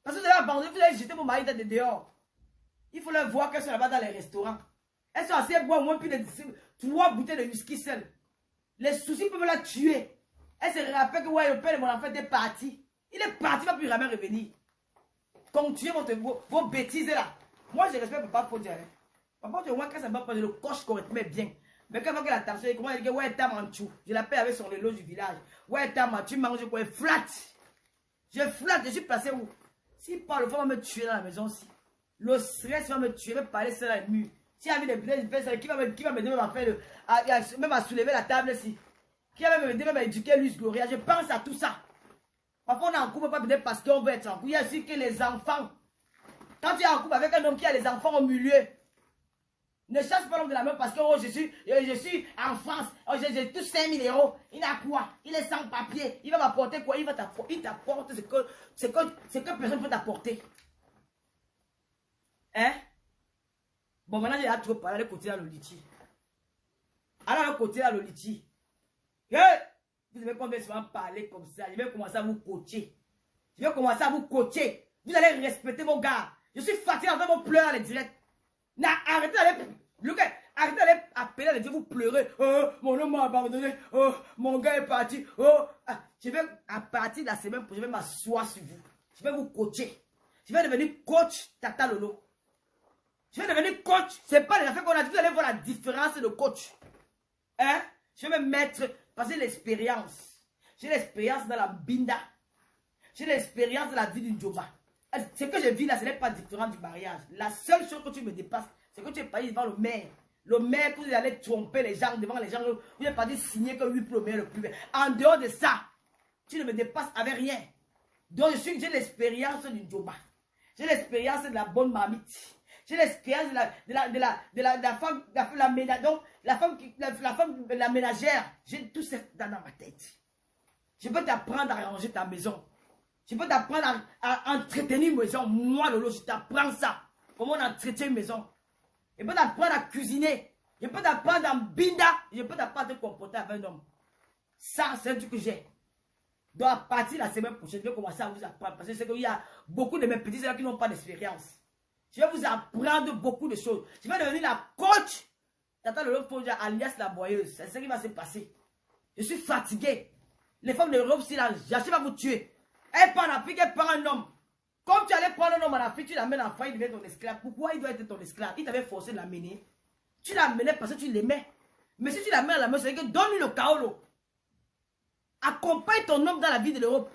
Parce que vous allez abandonner, vous allez jeter vos maris dehors. Il faut leur voir qu'elles sont là-bas dans les restaurants. Elles sont assez boire au moins plus de 3 bouteilles de whisky seules. Les soucis peuvent la tuer. Elle se rappelle que ouais, le père de mon enfant était parti. Il est parti, il ne va plus jamais revenir. Continuez vos bêtises là. Moi, je respecte Papa Podja. Papa Podja, moi, quand ça ne va pas, je le coche correctement bien. Mais quand il va que la tension, il commence à dire ouais, t'as manchou. Je l'appelle avec son éloge du village. Ouais, t'as manchou, tu manges quoi? Flatte. Je flatte, je suis placé où? S'il parle, il va me tuer dans la maison aussi. Le stress va me tuer, il va parler sur la mur. S'il y a des bêtises, qui va m'aider même à soulever la table ici? Qui va m'aider même à éduquer Luis Gloria? Je pense à tout ça. Parfois, on est en couple, pas peut-être parce qu'on veut être en couple. Il y a aussi que les enfants. Quand tu es en couple avec un homme qui a les enfants au milieu, ne chasse pas l'homme de la main parce que oh, je suis en France, oh, j'ai tous 5 000 €. Il a quoi? Il est sans papier. Il va m'apporter quoi? Il t'apporte ce que personne ne peut t'apporter. Hein? Bon, maintenant, j'ai hâte de parler de côté là, le litchi. Alors, le côté là, le litchi. Vous devez combien souvent parler comme ça? Je vais commencer à vous coacher. Vous allez respecter vos gars. Je suis fatigué d'entendre vos pleurs dans les directs. Arrêtez d'aller appeler les dieux, vous pleurez. Oh, mon homme m'a abandonné. Oh, mon gars est parti. Oh, je vais, à partir de la semaine prochaine, je vais m'asseoir sur vous. Je vais vous coacher. Je vais devenir coach Tata Lolo. Je vais devenir coach. C'est pas les affaires qu'on a dit. Vous allez voir la différence de coach. Hein? Je vais me mettre, parce que j'ai l'expérience. J'ai l'expérience dans la binda. J'ai l'expérience de la vie d'une Joba. Ce que je vis là, ce n'est pas différent du mariage. La seule chose que tu me dépasses, c'est que tu es parti devant le maire. Le maire, que vous allez tromper les gens devant les gens. Vous n'êtes pas dit signer que lui pour le maire le plus bien. En dehors de ça, tu ne me dépasses avec rien. Donc, j'ai l'expérience d'une Joba. J'ai l'expérience de la bonne mamite. J'ai l'expérience de la femme, la ménagère. J'ai tout ça dans ma tête. Je peux t'apprendre à ranger ta maison. Je peux t'apprendre à entretenir une maison. Moi, Lolo, je t'apprends ça. Comment on entretient une maison. Je peux t'apprendre à cuisiner. Je peux t'apprendre à binda. Je peux t'apprendre à te comporter avec un homme. Ça, c'est un truc que j'ai. Donc, à partir de la semaine prochaine, je vais commencer à vous apprendre. Parce que c'est qu'il y a beaucoup de mes petits élèves qui n'ont pas d'expérience. Je vais vous apprendre beaucoup de choses. Je vais devenir la coach. T'attends le Podja, alias la boyeuse. C'est ce qui va se passer. Je suis fatigué. Les femmes de l'Europe, si là, j'achève à vous tuer. Elle part en Afrique, elle part un homme. Comme tu allais prendre un homme à la fille, tu l'amènes en il devient ton esclave. Pourquoi il doit être ton esclave? Il t'avait forcé de l'amener. Tu l'amenais parce que tu l'aimais. Mais si tu l'amènes à la maison, c'est que donne-lui le chaos. Accompagne ton homme dans la vie de l'Europe.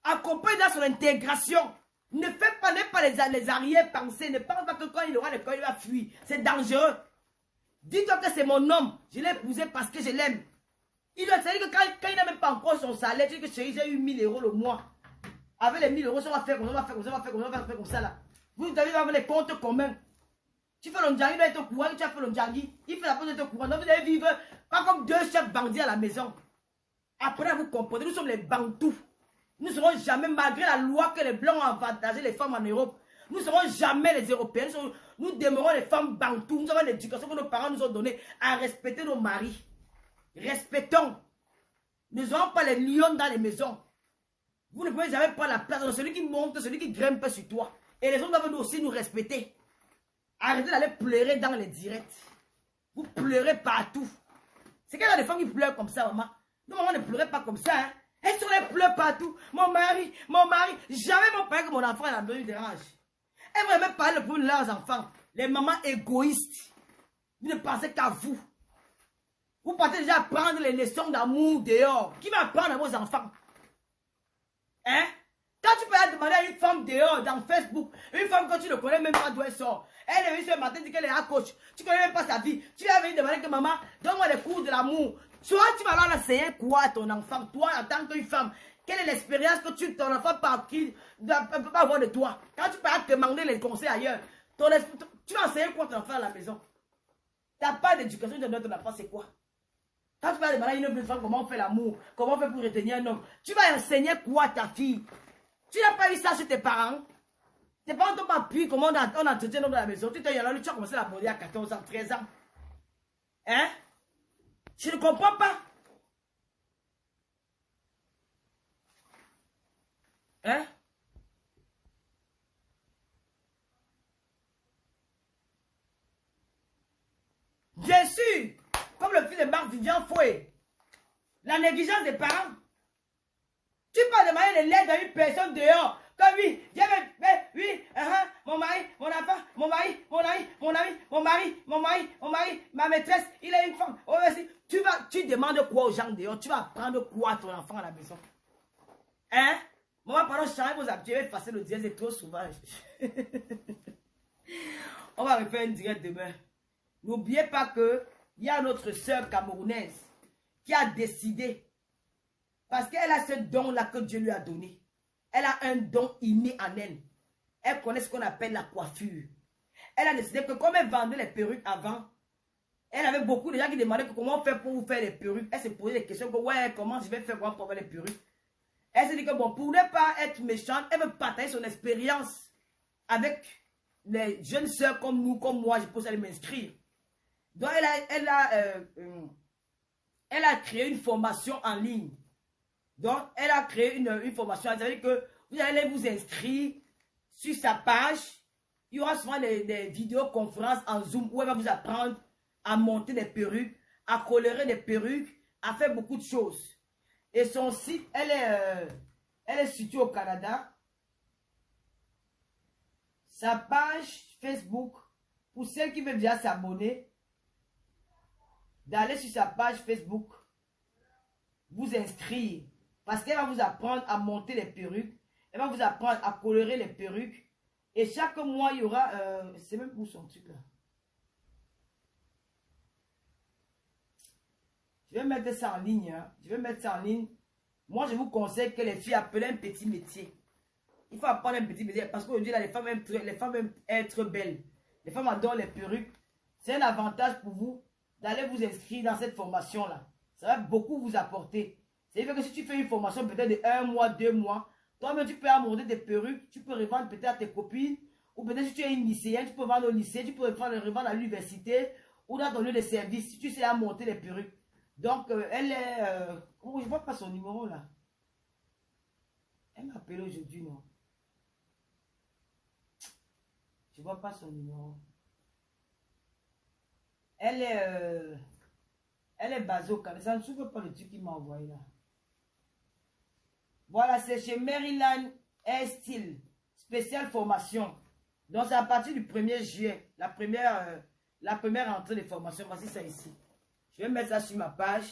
Accompagne dans son intégration. Ne fais pas, n'aie pas les arrière-pensées. Ne pense pas que quand il aura le corps, il va fuir. C'est dangereux. Dis-toi que c'est mon homme. Je l'ai épousé parce que je l'aime. Il doit dire que quand il n'a même pas encore son salaire, tu dis que chérie, j'ai eu 1000 € le mois. Avec les 1000 €, ça va faire comme ça, on va faire comme ça, on va faire comme ça, on va faire comme ça là. Vous avez les comptes communs. Tu fais le njagi, il doit être au courant, tu as fait le njagi. Il fait la pause d'être au courant. Donc vous allez vivre pas comme deux chefs bandits à la maison. Après, vous comprenez, nous sommes les Bantous. Nous ne serons jamais, malgré la loi que les Blancs ont avantagé les femmes en Europe, nous ne serons jamais les Européens. Nous demeurons les femmes Bantous. Nous avons l'éducation que nos parents nous ont donnée à respecter nos maris. Respectons. Ne serons pas les lions dans les maisons. Vous ne pouvez jamais prendre la place de celui qui monte, celui qui grimpe sur toi. Et les autres doivent aussi nous respecter. Arrêtez d'aller pleurer dans les directs. Vous pleurez partout. C'est qu'il y a des femmes qui pleurent comme ça, maman. Non, maman ne pleurait pas comme ça. Hein. Elles sont les pleurent partout. Mon mari. Jamais mon père que mon enfant a besoin de dérange. Elles vont même parler pour leurs enfants. Les mamans égoïstes. Vous ne pensez qu'à vous. Vous partez déjà prendre les leçons d'amour dehors. Qui va apprendre à vos enfants? Hein? Quand tu peux demander à une femme dehors, dans Facebook, une femme que tu ne connais même pas d'où elle sort. Elle est venue ce matin, dit qu'elle est à coach. Tu ne connais même pas sa vie. Tu vas venir demander que maman, donne-moi les cours de l'amour. Soit tu vas leur enseigner quoi à ton enfant, toi en tant qu'une femme. Quelle est l'expérience que ton enfant ne peut pas avoir de toi? Quand tu peux te demander les conseils ailleurs, tu vas enseigner quoi à ton enfant à la maison? Tu n'as pas d'éducation, tu donnes ton enfant, c'est quoi? Quand tu vas demander à une femme comment on fait l'amour, comment on fait pour retenir un homme, tu vas enseigner quoi à ta fille? Tu n'as pas eu ça sur tes parents? Tes parents t'ont pas appris comment on entretient l'homme dans la maison. Tu as commencé à la à 14 ans, 13 ans. Hein? Je ne comprends pas. Hein? Bien sûr, comme le fils de Marc Vivian Fouet, la négligence des parents. Tu peux demander de l'aide à une personne dehors. Comme oui, oui, mon mari, mon enfant, mon mari, mon ami, mon ami, mon mari, ma maîtresse, il a une femme. Oh, tu demandes quoi aux gens dehors? Tu vas apprendre quoi à ton enfant à la maison? Hein? Maman, pardon, changez vos habitudes, effacer le dièse, c'est trop sauvage. On va refaire une direct demain. N'oubliez pas que il y a notre sœur camerounaise qui a décidé, parce qu'elle a ce don-là que Dieu lui a donné. Elle a un don inné en elle. Elle connaît ce qu'on appelle la coiffure. Elle a décidé que comme elle vendait les perruques avant, elle avait beaucoup de gens qui demandaient comment on fait pour vous faire les perruques. Elle se posait des questions, que, ouais, comment je vais faire pour faire les perruques. Elle s'est dit que bon, pour ne pas être méchante, elle veut partager son expérience avec les jeunes sœurs comme nous, comme moi, je peux aller m'inscrire. Donc elle a créé une formation en ligne. Donc, elle a créé une formation. C'est-à-dire que vous allez vous inscrire sur sa page. Il y aura souvent des vidéoconférences en Zoom où elle va vous apprendre à monter des perruques, à colorer des perruques, à faire beaucoup de choses. Et son site, elle est située au Canada. Sa page Facebook, pour celles qui veulent déjà s'abonner, d'aller sur sa page Facebook, vous inscrire. Parce qu'elle va vous apprendre à monter les perruques. Elle va vous apprendre à colorer les perruques. Et chaque mois, il y aura... c'est même pour son truc là. Je vais mettre ça en ligne. Hein. Je vais mettre ça en ligne. Moi, je vous conseille que les filles appellent un petit métier. Il faut apprendre un petit métier. Parce qu'aujourd'hui, les femmes aiment être belles. Les femmes adorent les perruques. C'est un avantage pour vous d'aller vous inscrire dans cette formation-là. Ça va beaucoup vous apporter. C'est-à-dire que si tu fais une formation peut-être de 1 mois, 2 mois, toi-même tu peux amonter des perruques, tu peux revendre peut-être à tes copines, ou peut-être si tu es une lycéenne, tu peux vendre au lycée, tu peux revendre à l'université, ou dans ton lieu de service, si tu sais monter les perruques. Donc, elle est... oh, je ne vois pas son numéro là. Elle m'a appelé aujourd'hui, non? Je ne vois pas son numéro. Elle est basée au Canada. Ça ne souffre pas le truc qu'il m'a envoyé là. Voilà, c'est chez Maryland Hair Style. spéciale formation. Donc, c'est à partir du 1er juillet, la première entrée de formation. Voici ça ici. Je vais mettre ça sur ma page.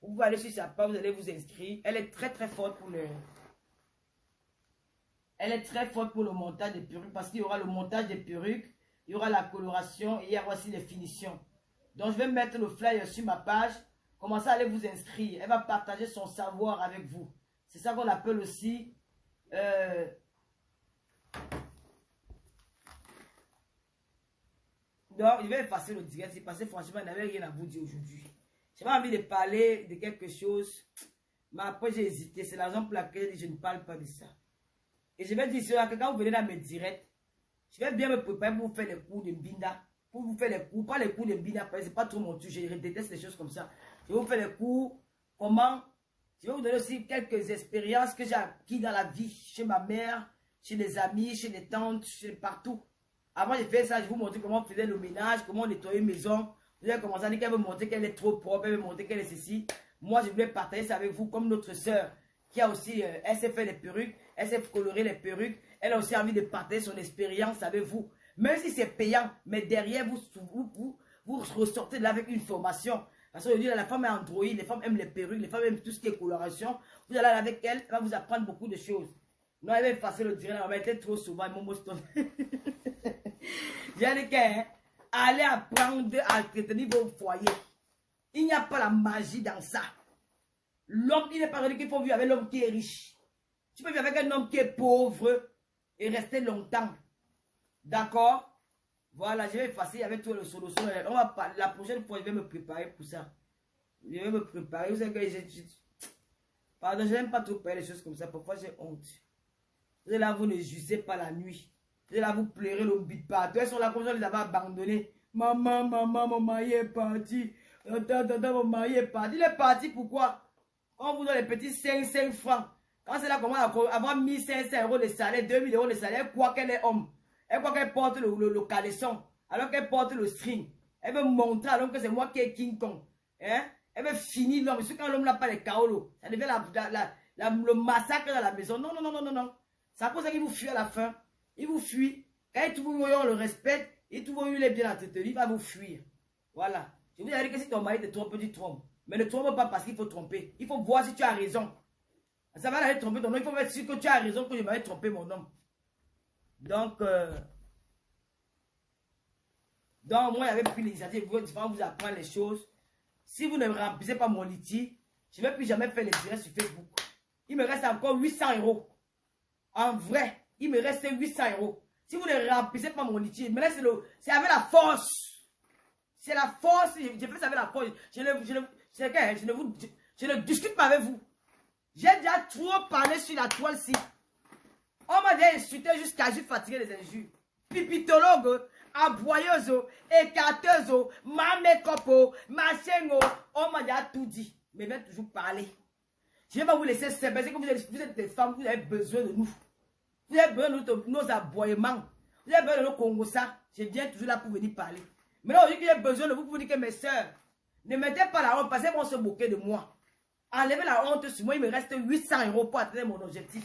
Vous pouvez aller sur sa page, vous allez vous inscrire. Elle est très très forte pour le... Elle est très forte pour le montage des perruques parce qu'il y aura le montage des perruques, il y aura la coloration et il y aura aussi les finitions. Donc, je vais mettre le flyer sur ma page. Commencez à aller vous inscrire. Elle va partager son savoir avec vous. C'est ça qu'on appelle aussi... Donc, je vais effacer le direct parce que franchement, je n'avais rien à vous dire aujourd'hui. J'avais envie de parler de quelque chose, mais après j'ai hésité. C'est la raison pour laquelle je ne parle pas de ça. Et je vais dire cela, que quand vous venez dans mes directs, je vais bien me préparer pour vous faire les cours de Mbinda. Pour vous faire les cours, pas les cours de Mbinda, parce que ce n'est pas trop mon truc, je déteste les choses comme ça. Je vais vous faire les cours, comment, je vais vous donner aussi quelques expériences que j'ai acquises dans la vie, chez ma mère, chez les amis, chez les tantes, chez partout. Avant de faire ça, je vais vous montrer comment on faisait le ménage, comment on nettoyait une maison. Vous allez commencer à dire qu'elle veut montrer qu'elle est trop propre, elle veut montrer qu'elle est ceci. Moi, je voulais partager ça avec vous comme notre soeur qui a aussi, elle s'est fait les perruques, elle s'est coloré les perruques. Elle a aussi envie de partager son expérience avec vous. Même si c'est payant, mais derrière, vous ressortez de là avec une formation. Parce qu'aujourd'hui, la femme est Android, les femmes aiment les perruques, les femmes aiment tout ce qui est coloration. Vous allez avec elle, elle va vous apprendre beaucoup de choses. Non, elle va effacer le direct, elle va être trop souvent, mon moston. J'ai dit que, allez apprendre à entretenir vos foyers. Il n'y a pas la magie dans ça. L'homme, il n'est pas dit qu'il faut vivre avec l'homme qui est riche. Tu peux vivre avec un homme qui est pauvre et rester longtemps. D'accord? Voilà, je vais effacer avec tout le solo. On va pas, la prochaine fois, je vais me préparer pour ça. Je vais me préparer. Vous savez que pardon, je n'aime pas trop parler les choses comme ça. Parfois, j'ai honte. Vous êtes là, vous ne jugez pas la nuit. Vous êtes là, vous pleurez le bit partout. Elles sont là comme ça, on les avait abandonnés. Maman, mon mari est parti. Mon mari est parti. Il est parti pourquoi? On vous donne les petits 5 francs. Quand c'est là, comment avoir 1500 € de salaire, 2000 € de salaire, elle croit qu'elle est homme. Elle croit qu'elle porte le caleçon, alors qu'elle porte le string. Elle veut montrer alors que c'est moi qui est King Kong. Hein? Elle veut finir l'homme. Parce que quand l'homme n'a pas les kaolos, ça devient le massacre dans la maison. Non, non, non, non, non, non. C'est à cause ça qu'il vous fuit à la fin. Il vous fuit. Quand il trouve qu'on le respecte, il trouve qu'il est bien entretenu, il va vous fuir. Voilà. Je vous ai dit que si ton mari te trompe, tu trompes. Mais ne trompe pas parce qu'il faut tromper. Il faut voir si tu as raison. Ça va aller tromper ton homme. Il faut être sûr que tu as raison que je m'avais trompé mon homme. Donc, moi, j'avais pris l'initiative pour vous apprendre les choses. Si vous ne remplissez pas mon litige, je ne vais plus jamais faire les directs sur Facebook. Il me reste encore 800 €. En vrai, il me reste 800 €. Si vous ne remplissez pas mon litige, mais là, c'est avec la force. C'est la force. Je fais ça avec la force. Je ne discute pas avec vous. J'ai déjà trop parlé sur la toile-ci. On m'a déjà insulté jusqu'à juste fatiguer les injures. Pipitologue, aboyeuse, écarteuse, mamécopo, machingo. On m'a déjà tout dit. Mais je vais toujours parler. Je ne vais pas vous laisser seul. Parce que vous êtes des femmes, vous avez besoin de nous. Vous avez besoin de nos aboiements. Vous avez besoin de nos congossas. Je viens toujours là pour venir parler. Mais là, aujourd'hui, j'ai besoin de vous pour vous dire que mes soeurs, ne mettez pas la honte parce qu'elles vont se moquer de moi. Enlevez la honte sur moi. Il me reste 800 € pour atteindre mon objectif.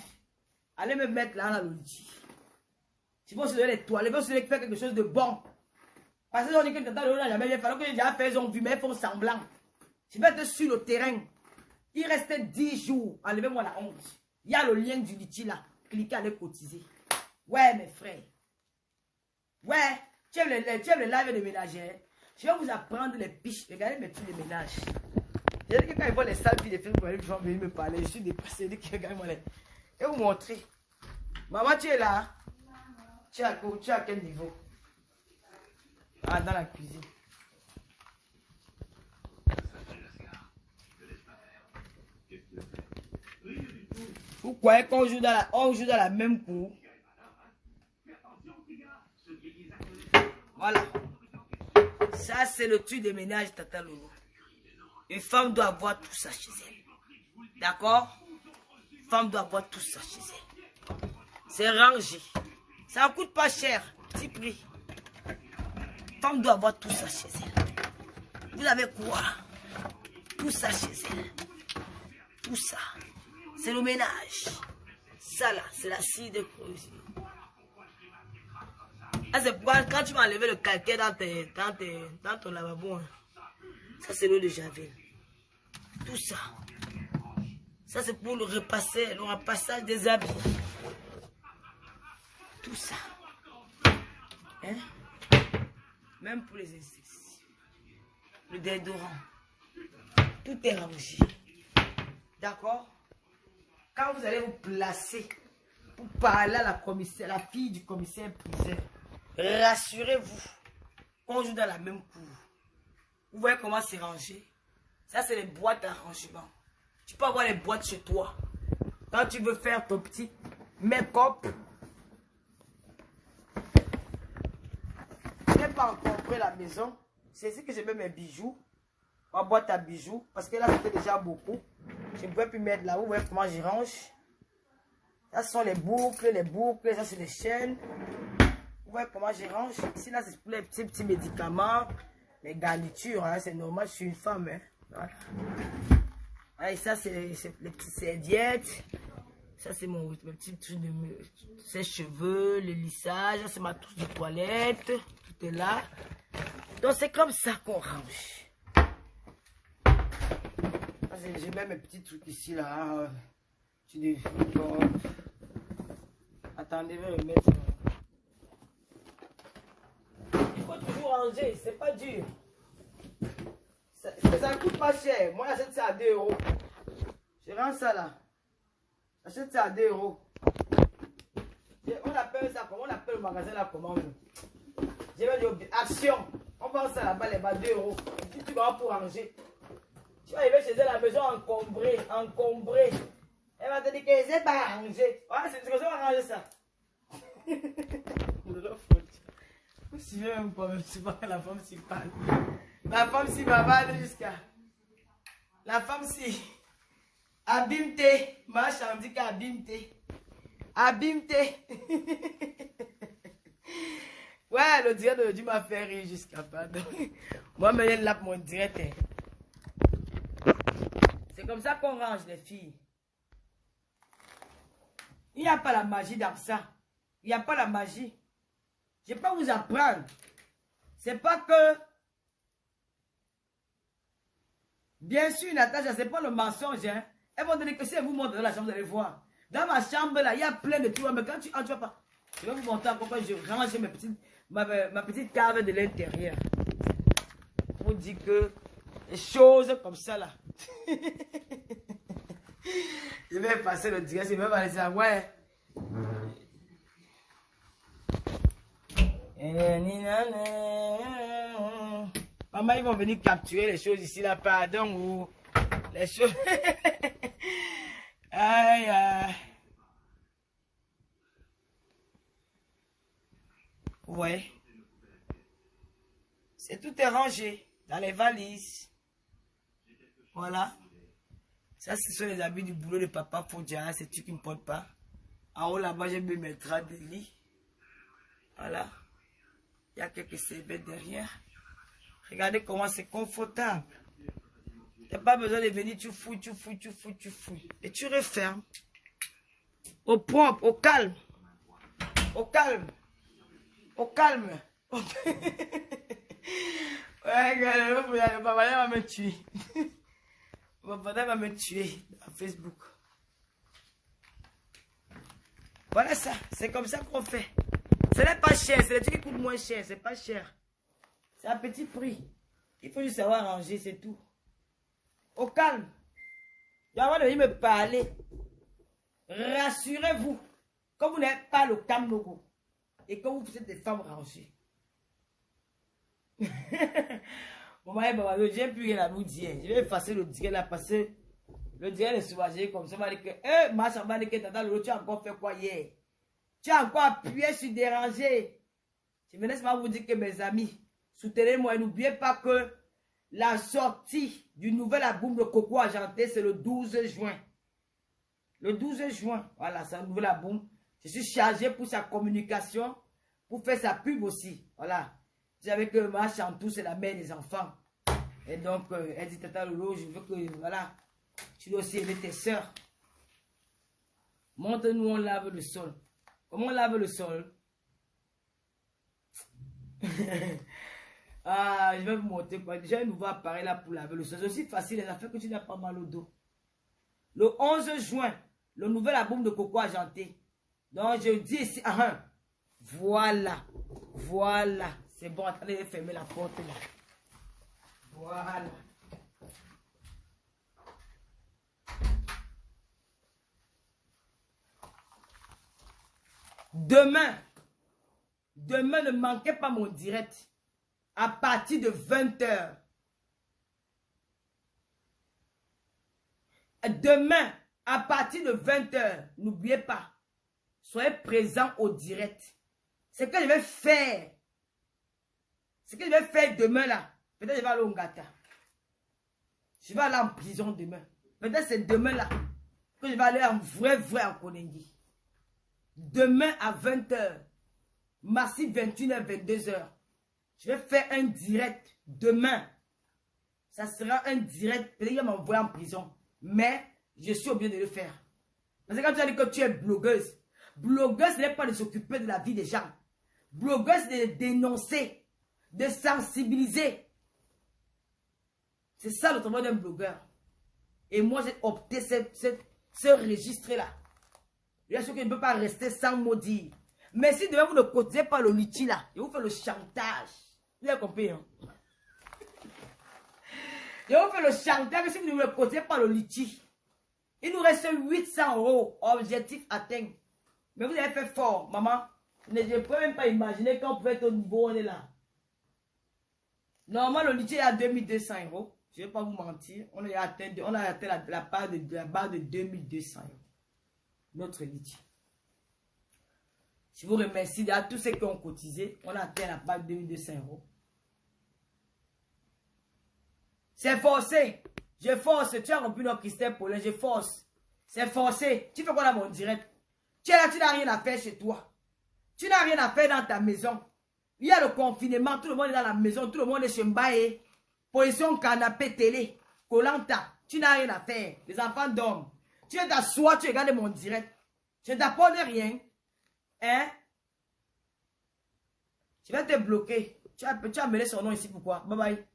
Allez me mettre là dans le lit. Si vous se donner les toiles, vous se faire quelque chose de bon. Parce que on dit que tata n'a jamais bien fallu que j'ai déjà fait, ils ont vu, mais ils font semblant. Je vais être sur le terrain. Il restait 10 jours. Enlevez-moi la honte. Il y a le lien du litige là. Cliquez, allez cotiser. Ouais, mes frères. Ouais, tu aimes le live de ménagères. Je vais vous apprendre les piches. Regardez mes trucs de ménage. J'ai dit que quand ils voient les salles puis les films, ils vont venir me parler. Je suis dépassé. Je vais vous montrer. Maman, tu es là? Tu es à quel niveau? Ah, dans la cuisine. Vous croyez qu'on joue dans la même cour? Voilà. Ça, c'est le truc de ménage, Tata Loulou. Une femme doit avoir tout ça chez elle. D'accord? Une femme doit avoir tout ça chez elle. C'est rangé. Ça ne coûte pas cher. Petit prix. Une femme doit avoir tout ça chez elle. Vous avez quoi? Tout ça chez elle. Tout ça. C'est le ménage. Ça là, c'est la scie de cuisine. Ah, c'est pourquoi quand tu vas enlever le calcaire dans ton lavabo, hein, ça c'est l'eau de Javel. Tout ça. Ça c'est pour le repassage des habits. Tout ça. Hein? Même pour les insectes. Le déodorant. Tout est rangé. D'accord? Quand vous allez vous placer pour parler à la fille du commissaire priseur, rassurez-vous qu'on joue dans la même cour. Vous voyez comment c'est rangé? Ça, c'est les boîtes à rangement. Tu peux avoir les boîtes chez toi. Quand tu veux faire ton petit make-up, je n'ai pas encombré la maison. C'est ici que je mets mes bijoux. Ma boîte à bijoux. Parce que là, c'était déjà beaucoup. Je ne pouvais plus mettre là. Vous voyez comment je range. Ça, ce sont les boucles. Ça, c'est les chaînes. Vous voyez comment je range. Ici, là, c'est pour les petits médicaments. Les garnitures. Hein, c'est normal, je suis une femme. Hein. Voilà. Et ça, c'est les petites serviettes. Ça, c'est mon petit truc de sèche-cheveux, le lissage. Ça, c'est ma trousse de toilette. Tout est là. Donc, c'est comme ça qu'on range. J'ai même mes petits trucs ici, là. Attendez, je vais le mettre. Il faut toujours ranger, c'est pas dur. Ça ne coûte pas cher. Moi, j'achète ça à 2 €. Je range ça là. J'achète ça à 2 €. On appelle ça comment? On appelle le magasin là comment? Je vais dire Action. On vend ça là-bas, les bas 2 €. Si tu vas pour ranger. Tu vas arriver chez elle à la maison encombrée. Elle va te dire que c'est pas rangé. Ouais, c'est comme ça qu'on va ranger ça. Vous suivez même pas, même si la femme s'y parle. La femme s'y bavarde jusqu'à. La femme s'y. Abimte. Ma chambre dit qu'abimte. Abimte. Ouais, le direct de Dieu m'a fait rire jusqu'à pardon. Moi, je là mon direct. C'est comme ça qu'on range les filles. Il n'y a pas la magie dans ça. Il n'y a pas la magie. Je ne vais pas vous apprendre. C'est pas que... Bien sûr, Natacha, ce n'est pas le mensonge. Hein. Elles vont dire que si elles vous montrent dans la chambre, vous allez voir. Dans ma chambre, là, il y a plein de trucs. Mais quand tu entres, tu vas pas... Je vais vous montrer pourquoi je range ma petite cave de l'intérieur. Pour dire que les choses comme ça, là. Je vais passer le direct, je vais aller dire, ouais. Maman, ils vont venir capturer les choses ici, là, pardon, ou les choses. Aïe, aïe. Ouais. C'est tout est rangé dans les valises. Voilà. Ça, ce sont les habits du boulot de papa Fodja. C'est tout qui ne me porte pas. En haut, là-bas, j'ai mis mes draps de lit. Voilà. Il y a quelques serviettes derrière. Regardez comment c'est confortable. Tu n'as pas besoin de venir, tu fouilles. Et tu refermes. Au propre, au calme. Au calme. Au calme. Ouais, regarde, papa va me tuer. Papa va me tuer à Facebook. Voilà ça, c'est comme ça qu'on fait. Ce n'est pas cher, c'est le truc qui coûte moins cher, c'est pas cher. C'est à petit prix. Il faut juste savoir ranger, c'est tout. Au calme. Il y a de venir me parler. Rassurez-vous, quand vous n'avez pas le calme logo et que vous êtes des femmes rangées. Bon, j'ai plus rien à vous dire. Je vais effacer le direct là parce que le direct est sauvagé comme ça. On va dire que, ma chambre, tu as encore fait quoi hier? Tu as encore appuyé sur déranger. Je venais seulement vous dire que mes amis, soutenez-moi et n'oubliez pas que la sortie du nouvel album de Coco Argenté, c'est le 12 juin. Le 12 juin, voilà, c'est un nouvel album. Je suis chargé pour sa communication, pour faire sa pub aussi. Voilà. J'avais que ma Chantou, c'est la mère des enfants. Et donc, elle dit, Tata Lolo, je veux que, voilà, tu dois aussi aider tes soeurs. Montre-nous, on lave le sol. Comment on lave le sol? Ah, je vais vous montrer quoi. Déjà, un nouveau appareil là pour laver le sol. C'est aussi facile, les affaires que tu n'as pas mal au dos. Le 11 juin, le nouvel album de Coco Argenté. Donc, je dis ici, voilà. Voilà. C'est bon, attendez, je vais fermer la porte là. Voilà. Demain, ne manquez pas mon direct. À partir de 20h. Demain, à partir de 20h, n'oubliez pas, soyez présents au direct. Ce que je vais faire, demain là, peut-être je vais aller au Ngata. Je vais aller en prison demain. Peut-être c'est demain là que je vais aller en vrai en Konengi. Demain à 20h, mardi 21h, 22h, je vais faire un direct demain. Ça sera un direct, peut-être qu'il va m'envoyer en prison. Mais je suis obligé de le faire. Parce que quand tu as dit que tu es blogueuse, ce n'est pas de s'occuper de la vie des gens. Blogueuse, c'est de dénoncer, de sensibiliser. C'est ça le travail d'un blogueur. Et moi, j'ai opté ce registre-là. Bien sûr que je ne peux pas rester sans mot dire. Mais si demain vous ne cotisez pas le litchi là, je vous fais le chantage. Vous avez compris, hein? Je vous fais le chantage, mais si vous ne me cotisez pas le litchi, il nous reste 800 €. Objectif atteint. Mais vous avez fait fort, maman. Je ne peux même pas imaginer qu'on peut être au niveau où on est là. Normalement, le litchi est à 2200 €. Je ne vais pas vous mentir. On a atteint la barre de 2200 €. Notre litchi. Je vous remercie à tous ceux qui ont cotisé. On a atteint la barre de 2200 €. C'est forcé. Je force. Tu as rempli notre Christelle Paulin. Je force. C'est forcé. Tu fais quoi dans mon direct? Tu es là, tu n'as rien à faire chez toi. Tu n'as rien à faire dans ta maison. Il y a le confinement. Tout le monde est dans la maison. Tout le monde est chez Mbaye. Position canapé télé. Colanta. Tu n'as rien à faire. Les enfants dorment. Tu es t'asseoir, tu regardes mon direct. Je ne t'apporte rien. Hein? Je vais te bloquer. Tu as mêlé son nom ici. Pourquoi? Bye bye.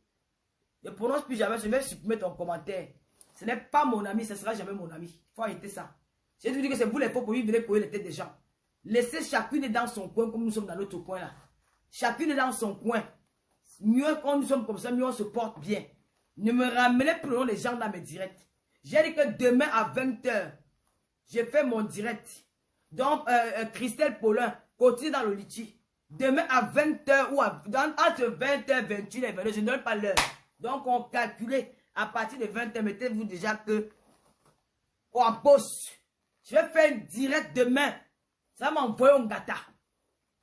Ne prononce plus jamais. Je vais supprimer ton commentaire. Ce n'est pas mon ami. Ce ne sera jamais mon ami. Il faut arrêter ça. Je vous dis que c'est vous les pauvres. Vous venez poser les têtes des gens. Laissez chacune dans son coin comme nous sommes dans l'autre coin là. Chacune dans son coin. Mieux quand nous sommes comme ça, mieux on se porte bien. Ne me ramenez plus loin les gens dans mes directs. J'ai dit que demain à 20h, je fais mon direct. Donc, Christelle Paulin, continue dans le litchi. Demain à 20h ou entre 20h, 21h et 22h, je ne donne pas l'heure. Donc, on calcule à partir de 20h. Mettez-vous déjà que en poste. Je vais faire un direct demain. Ça va m'envoyer au Ngata.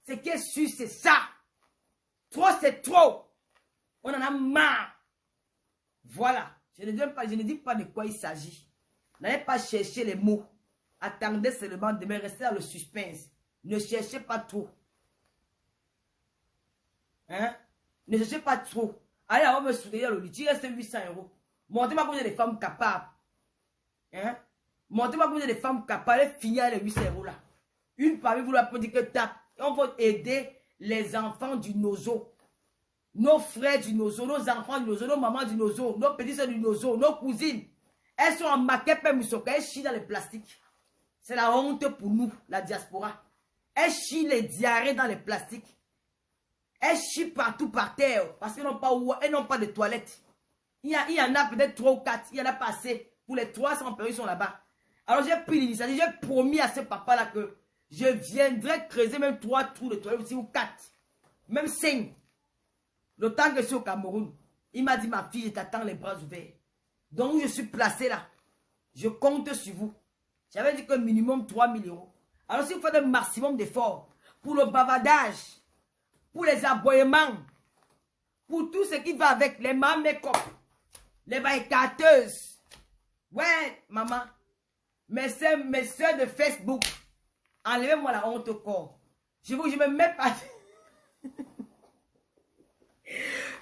Ce qui est sûr, c'est ça. Trop, c'est trop. On en a marre. Voilà. Je ne dis pas de quoi il s'agit. N'allez pas chercher les mots. Attendez seulement demain. Restez dans le suspense. Ne cherchez pas trop. Hein? Ne cherchez pas trop. Allez, on va me soutenir le litchi. Il reste 800 €. Montez-moi combien de femmes capables. Hein? Montez-moi combien de femmes capables de finir les 800 € là. Une parmi vous la peut dire que tape. On va aider les enfants du Nozo. Nos frères du Nozo, nos enfants du Nozo, nos mamans du Nozo, nos petits soeurs du Nozo, nos cousines. Elles sont en maquette, elles chient dans les plastiques. C'est la honte pour nous, la diaspora. Elles chient les diarrhées dans les plastiques. Elles chient partout par terre parce qu'elles n'ont pas de toilettes. Il y en a peut-être 3 ou 4. Il y en a pas assez. Pour les 300 personnes qui sont là-bas. Alors j'ai pris l'initiative, j'ai promis à ce papa-là que je viendrai creuser même 3 trous de toilettes aussi ou 4. Même 5. Le temps que je suis au Cameroun, il m'a dit, ma fille, je t'attends les bras ouverts. Donc, je suis placé là. Je compte sur vous. J'avais dit que minimum 3 000 €. Alors, si vous faites un maximum d'efforts pour le bavardage, pour les aboiements, pour tout ce qui va avec les mamans make-up, les baïcateuses. Ouais, maman. Mes soeurs de Facebook, enlevez-moi la honte au corps. Je me mets pas...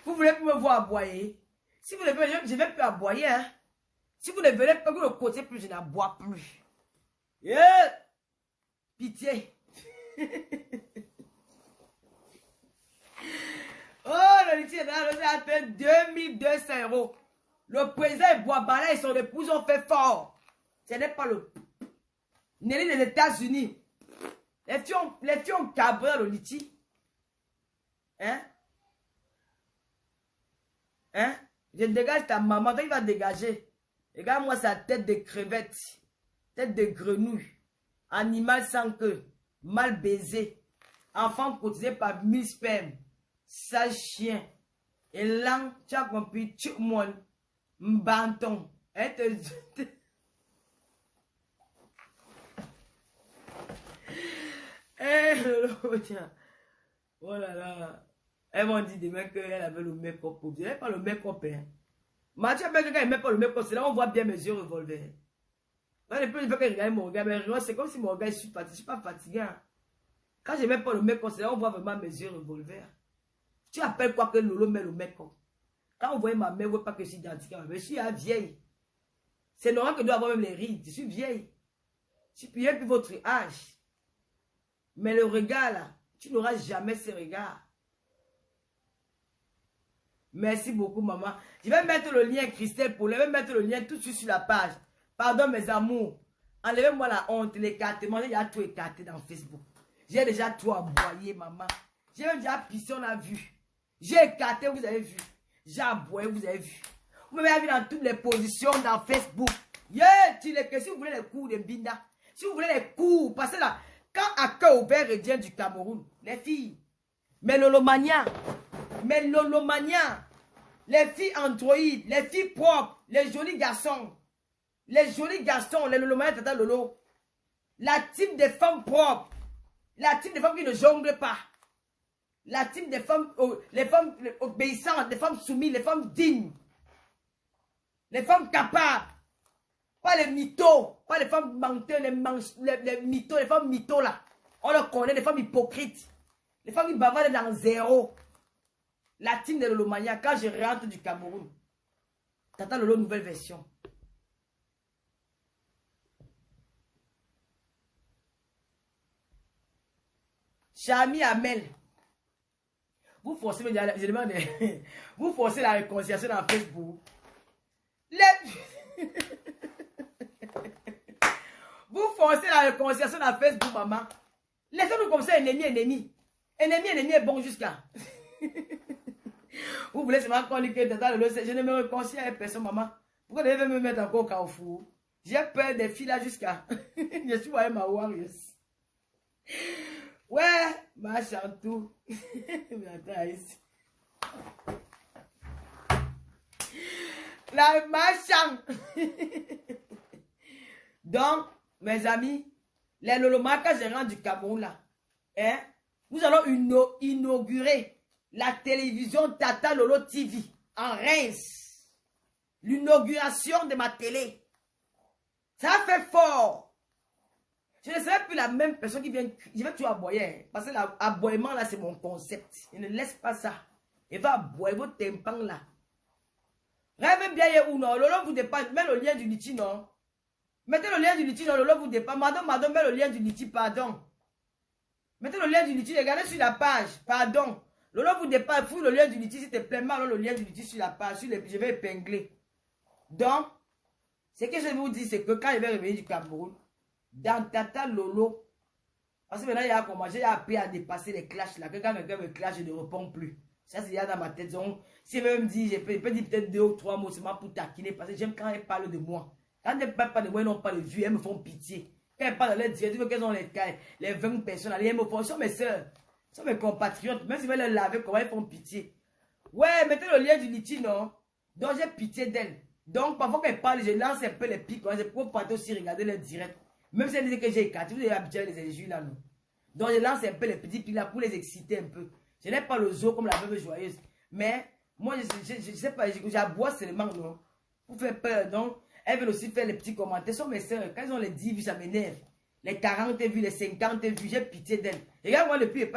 Vous voulez plus me voir aboyer? Si vous ne venez, je ne vais plus aboyer. Hein? Si vous ne venez pas, vous ne côté plus, je n'aboie plus. Yeah! Pitié. Oh, le litchi a fait 2200 euros. Le président et Boabala et son épouse ont fait fort. Ce n'est pas le Nelly des États-Unis. Les filles ont cabré dans le litchi. Hein? Hein? Je dégage ta maman, toi il va dégager. Regarde-moi sa tête de crevette, tête de grenouille, animal sans queue, mal baisé, enfant cotisé par 1000 spermes, sage chien, et là, tu as compris, tu monde, mbanton, elle te... Eh, tiens, oh là là, elles m'ont dit demain qu'elle avait le make-up, elle n'avait pas le make-up, hein. Mathieu, quand il ne met pas le make-up, c'est là on voit bien mes yeux revolver. Quand je peux regarder mon regard, mais c'est comme si mon regard, je suis fatigué, je ne suis pas fatigué. Hein. Quand je ne mets pas le make-up, c'est là on voit vraiment mes yeux revolver. Tu appelles quoi que Lolo met le make-up? Quand on voit ma mère, on ne voit pas que je suis identique à ma mère. Je suis vieille. C'est normal que je dois avoir même les rides. Je suis vieille. Je suis plus plus votre âge. Mais le regard là, tu n'auras jamais ce regard. Merci beaucoup, maman. Je vais mettre le lien, Christelle, je vais mettre le lien tout de suite sur la page. Pardon, mes amours. Enlevez-moi la honte, l'écartement. Il y a tout écarté dans Facebook. J'ai déjà tout aboyé, maman. J'ai même déjà pissé, on a vu. J'ai écarté, vous avez vu. J'ai aboyé, vous avez vu. Vous m'avez vu dans toutes les positions dans Facebook. Yeah, si vous voulez les cours de Binda, si vous voulez les cours, passez là. Quand à cœur ouvert vient du Cameroun, les filles, mais Lolomania, les filles Android, les filles propres, les jolis garçons, les Lolomania, tata Lolo, la type des femmes propres, la type des femmes qui ne jonglent pas, la type des femmes, les femmes obéissantes, les femmes soumises, les femmes dignes, les femmes capables, pas les mythos, pas les femmes menteuses, les mythos, les femmes mythos là, on les connaît, les femmes hypocrites, les femmes qui bavardent dans zéro. La team de Lolomania, quand je rentre du Cameroun, Tata Lolo, nouvelle version. Chami Amel, vous forcez, je demande, vous forcez la réconciliation dans Facebook. Vous forcez la réconciliation dans Facebook, maman. Laissez-nous comme ça, ennemi. Ennemi est bon jusqu'à. Vous voulez seulement qu'on lit que je ne me réconcilie avec personne, maman. Pourquoi vous devez me mettre encore au carrefour? J'ai peur des filles là jusqu'à. Je suis avec ma warriors. Ouais, ma chantou. Mais attends ici. La machin. Donc, mes amis, les Lolomaka gérants du Cameroun là, hein, nous allons inaugurer la télévision Tata Lolo TV en Reims. L'inauguration de ma télé. Ça fait fort. Je ne serai plus la même personne qui vient. Je vais tout aboyer. Parce que l'aboiement là, c'est mon concept. Je ne laisse pas ça. Il va aboyer votre tympan là. Rêvez bien ou non. Lolo vous dépasse. Mets le lien du litchi, non. Mettez le lien du litchi, non. Lolo vous dépasse. Madame, mets le lien du litchi, pardon. Mettez le lien du litchi. Regardez sur la page. Pardon. Lolo vous dépasse. Fouille le lien du litchi, s'il te plaît. Mets le lien du litchi sur la page. Je vais épingler. Donc, ce que je vous dis, c'est que quand je vais revenir du Cameroun, dans Tata Lolo, parce que maintenant, il y a commencé, j'ai appris à dépasser les clashs là. Que quand quelqu'un me clash, je ne réponds plus. Ça, c'est déjà dans ma tête. Donc, si elle me dit, je peux dire peut-être 2 ou 3 mots seulement pour taquiner, parce que j'aime quand elle parle de moi. Quand elle ne parle pas de moi, elles n'ont pas de vue, elles me font pitié. Quand elles parlent de leur directive, qu'elles ont les 20 personnes, elles me font, elles sont mes soeurs, elles sont mes compatriotes. Même si je vais les laver, comment elles font pitié. Ouais, mettez le lien du litchi, non? Donc, j'ai pitié d'elles. Donc, parfois quand elles parlent, je lance un peu les pics. C'est pour partir aussi regarder les directs. Même si elles disent que j'ai écarté, vous avez habitué à les injures là, non? Donc, je lance un peu les petits pics là pour les exciter un peu. Je n'ai pas le zoo comme la veuve joyeuse. Mais, moi, je sais pas, j'aboie seulement, non? Pour faire peur, donc, elles veulent aussi faire les petits commentaires. Ce sont mes soeurs. Quand elles ont les 10 vues, ça m'énerve. Les 40 vues, les 50 vues, j'ai pitié d'elles. Regarde, moi, depuis,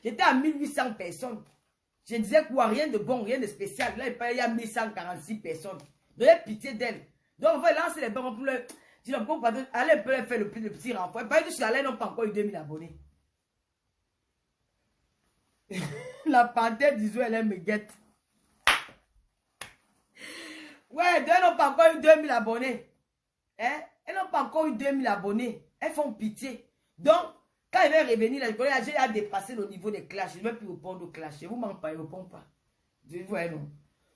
j'étais à 1800 personnes. Je disais quoi, rien de bon, rien de spécial. Là, il y a 1146 personnes. Donc, j'ai pitié d'elles. Donc, on va lancer les bons pour le. Allez un peu faire le petit renfort. Pas que sur la n'ont pas encore eu 2000 abonnés. La panthère d'Iso, elle me guette. Ouais, elles n'ont pas encore eu 2000 abonnés. Hein? Elles n'ont pas encore eu 2000 abonnés. Elles font pitié. Donc, quand elle va revenir, là, je connais, j'ai à dépasser le niveau des clashs. Je ne vais plus répondre aux clashs. Je vous mens pas, je ne réponds pas. Je vois, non.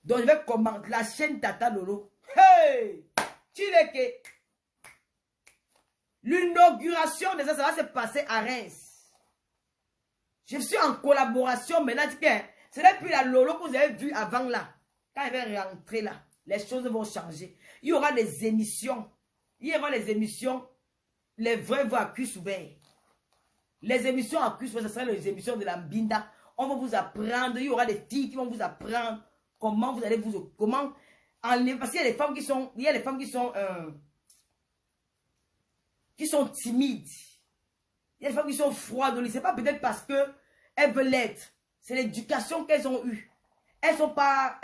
Donc, je vais commenter la chaîne Tata Lolo. Hey! Chileke! L'inauguration de ça, ça va se passer à Reims. Je suis en collaboration, mais là, ce n'est plus la Lolo que vous avez vue avant là. Quand elle va rentrer là, les choses vont changer. Il y aura des émissions. Il y aura les émissions, les vrais voix à cuisse ouvert. Les émissions à cuisse ouvert, ce sera les émissions de la Mbinda. On va vous apprendre, il y aura des filles qui vont vous apprendre comment vous allez comment enlever. Parce qu'il y a des femmes qui sont timides. Il y a des femmes qui sont froides. Ce n'est pas peut-être parce qu'elles veulent l'être. C'est l'éducation qu'elles ont eue. Elles ne sont pas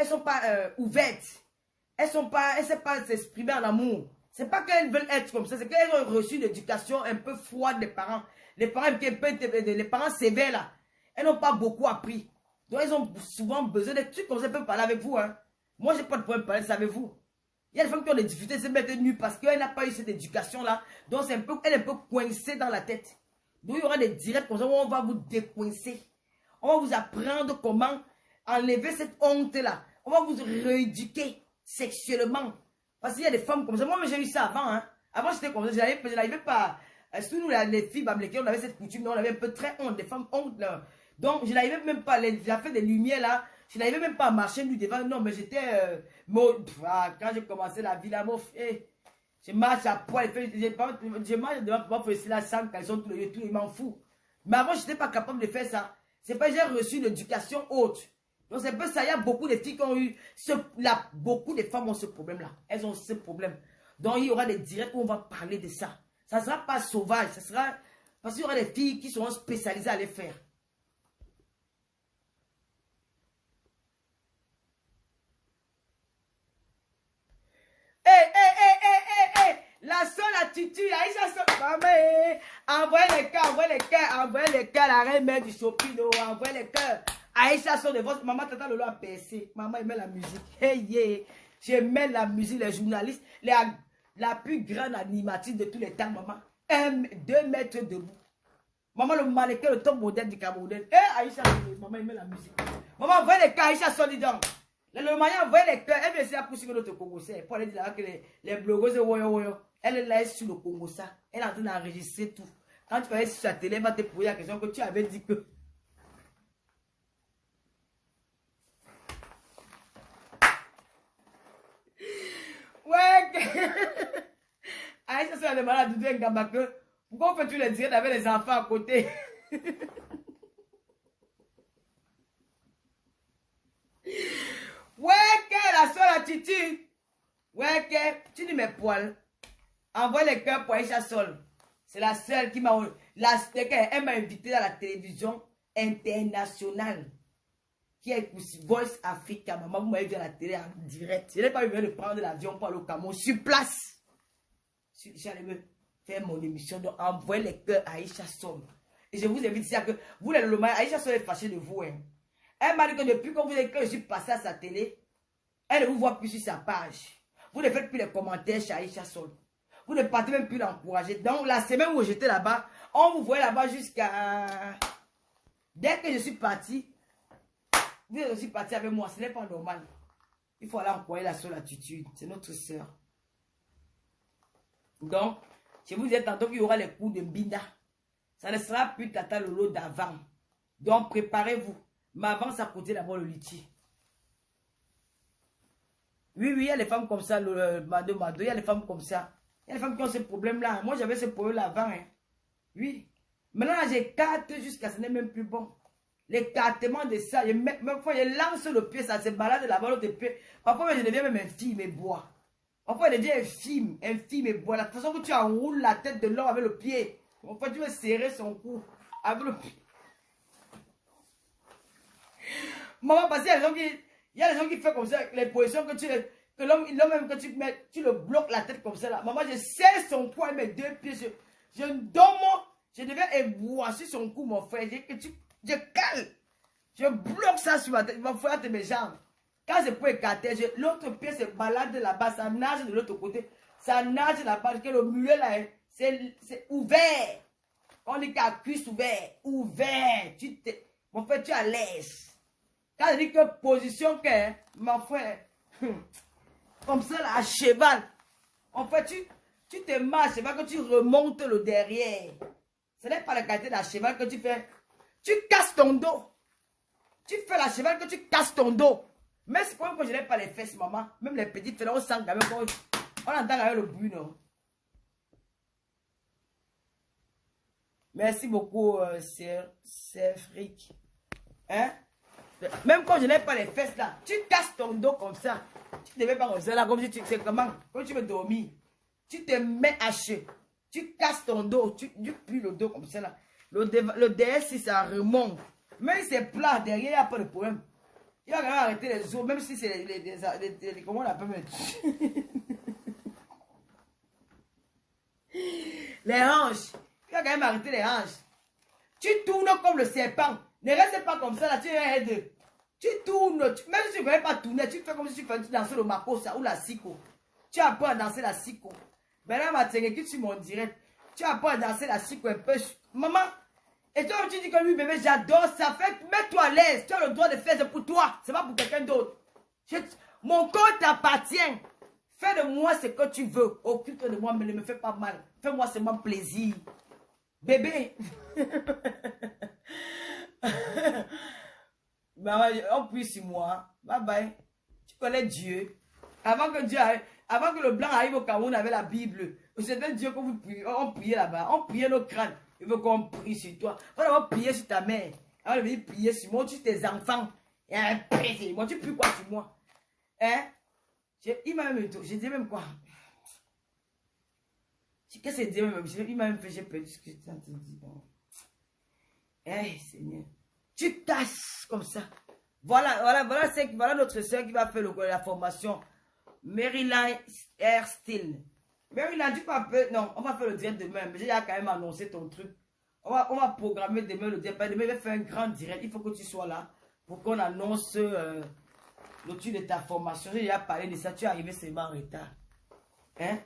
ouvertes. Elles ne savent pas s'exprimer en amour. Ce n'est pas qu'elles veulent être comme ça. C'est qu'elles ont reçu une éducation un peu froide des parents. Les parents sévères là. Elles n'ont pas beaucoup appris. Donc elles ont souvent besoin de trucs comme ça. Elles peuvent parler avec vous. Hein. Moi, je n'ai pas de problème de parler avec vous. Il y a des femmes qui ont des difficultés de se mettre nues parce qu'elles n'ont pas eu cette éducation-là. Donc, elle est un peu coincée dans la tête. Donc, il y aura des directs comme ça où on va vous décoincer. On va vous apprendre comment enlever cette honte-là. On va vous rééduquer sexuellement. Parce qu'il y a des femmes comme ça. Moi, j'ai eu ça avant. Hein. Avant, j'étais comme ça. Je n'arrivais pas. Surtout nous, les filles, on avait cette coutume. On avait un peu très honte. Des femmes honte. Là. Donc, je n'arrivais même pas. J'ai fait des lumières là. Je n'arrivais même pas à marcher nu devant. Non, mais j'étais. Quand j'ai commencé la vie là, je marche à poil. Je marche devant moi pour essayer la sang, qu'elles sont tous les tout, ils m'en fous. Mais avant, je n'étais pas capable de faire ça. C'est pas que j'ai reçu une éducation haute. Donc, c'est un peu ça. Il y a beaucoup de filles qui ont eu. Beaucoup de femmes ont ce problème-là. Elles ont ce problème. Donc, il y aura des directs où on va parler de ça. Ça ne sera pas sauvage. Ça sera. Parce qu'il y aura des filles qui seront spécialisées à les faire. La seule attitude, Aïcha Sol, maman, envoyez les cœurs, la reine mère du Chopino, envoyez les cœurs. Aïcha Sol de votre maman, tata Lolo a percé. Maman aimait la musique. Hey, yeah. J'aimais la musique, les journalistes, la plus grande animatrice de tous les temps, maman. 2 mètres debout. Maman, le mannequin, le top modèle du Cameroun. Aïcha Sol, maman aimait la musique. Maman, envoyez les cœurs, Aïcha Sol, dis donc. Le moyen envoyait les cœurs. Elle vient essayer à pousser notre Congo. Pour aller dire que les blogueuses, elle est là sur le Congo. Elle est en train d'enregistrer tout. Quand tu vas aller sur la télé, elle va te poser la question que tu avais dit que. Ouais. Aïe, ça c'est le malade du bien Gambake. Pourquoi fais-tu les directs avec les enfants à côté? Ouais, la seule attitude. Ouais, tu dis mes poils. Envoie les cœurs pour Aïcha Sol. C'est la seule qui m'a. Elle m'a invité à la télévision internationale. Qui est aussi Voice Africa. Maman, vous m'avez vu à la télé en direct. Je n'ai pas eu besoin de prendre l'avion pour aller au Cameroun. Sur place. J'allais me faire mon émission. Donc, envoyez les cœurs à Aïcha Sol. Et je vous invite ici à que vous, les Lolo, Aïcha Sol est fâchée de vous. Hein. Elle m'a dit que depuis que je suis passé à sa télé, elle ne vous voit plus sur sa page. Vous ne faites plus les commentaires chez Aïcha Sol. Vous ne partez même plus l'encourager. Donc, la semaine où j'étais là-bas, on vous voyait là-bas jusqu'à... Dès que je suis parti, vous êtes aussi parti avec moi. Ce n'est pas normal. Il faut aller encourager la seule attitude. C'est notre soeur. Donc, je vous disais tantôt qu'il y aura les coups de Mbinda. Ça ne sera plus Tata Lolo d'avant. Donc, préparez-vous. Mais avant, ça coûtait d'abord le litchi. Oui, il y a les femmes comme ça, Mado, il y a les femmes comme ça. Il y a les femmes qui ont ce problème-là. Moi, j'avais ce problème-là avant. Hein. Oui. Maintenant, j'ai 4 jusqu'à ce n'est même plus bon. L'écartement de ça, même fois, je lance le pied, ça se balade là-bas, l'autre pied. Parfois, je deviens même un film et bois. Parfois, je deviens un film et bois. La façon que tu enroules la tête de l'homme avec le pied. Parfois, tu veux serrer son cou avec le pied. Maman, parce qu'il y a des gens qui font comme ça, les positions que l'homme même que tu mets, tu le bloques la tête comme ça là. Maman, je serre son cou avec mes 2 pieds. Je deviens ébouassé son cou, mon frère. Je cale. Je bloque ça sur ma tête. Il va falloir mes jambes. Quand je peux écarter, l'autre pied se balade là-bas, ça nage de l'autre côté. Ça nage là-bas, que le mulet là, c'est ouvert. On dit qu'à cuisse ouvert. Ouvert. Mon frère, tu es à l'aise. Quand je dis que position que, mon frère, comme ça là, à cheval. En fait, tu te marches, c'est pas que tu remontes le derrière. Ce n'est pas la qualité d'un cheval que tu fais. Tu casses ton dos. Tu fais la cheval que tu casses ton dos. Mais c'est comme quand je n'ai pas les fesses, maman. Même les petites fesses, on sent quand même. On entend quand même le bruit, non? Merci beaucoup, c'est fric. Hein? Même quand je n'ai pas les fesses là, tu casses ton dos comme ça. Tu ne te mets pas comme ça là, comme si tu sais comment. Quand tu veux dormir, tu te mets haché. Tu casses ton dos, tu plies le dos comme ça là. Le derrière, si ça remonte. Même si c'est plat, derrière, il n'y a pas de problème. Il va quand même arrêter les os, même si c'est les comment on appelle mettre. Les hanches. Il va quand même arrêter les hanches. Tu tournes comme le serpent. Ne reste pas comme ça là, tu es aide. Tu tournes, même si tu ne connais pas tourner, tu fais comme si tu dansais le makosa ou la siko. Tu apprends à danser la siko. Maintenant, ma que tu m'en direct. Tu apprends à danser la siko un peu. Maman, et toi, tu dis que lui, bébé, j'adore ça. Mets-toi à l'aise. Tu as le droit de faire ça pour toi. C'est pas pour quelqu'un d'autre. Mon corps t'appartient. Fais de moi ce que tu veux. Occupe-toi de moi, mais ne me fais pas mal. Fais-moi seulement plaisir. Bébé. On prie sur moi. Bye bye. Tu connais Dieu. Avant que Dieu arrive, avant que le blanc arrive au Cameroun avec la Bible, c'est un Dieu que vous priez. On priait là-bas. On priait nos crânes. Il veut qu'on prie sur toi. On va prier sur ta mère. On va venir prier sur moi, sur tes enfants. Et un prêt. Moi, tu pries quoi sur moi? Hein? Il m'a même dit, j'ai dit même quoi? Qu'est-ce que c'est dit même? Il m'a même fait, j'ai perdu ce que j'étais en train de dire. Eh, Seigneur. Tu tasses comme ça. Voilà notre soeur qui va faire la formation. Maryland Air Steel. Maryland, tu peux appeler. Non, on va faire le direct demain. Mais j'ai quand même annoncé ton truc. On va programmer demain le direct. Demain, il va faire un grand direct. Il faut que tu sois là pour qu'on annonce le truc de ta formation. J'ai déjà parlé de ça. Tu es arrivé seulement en retard. Hein?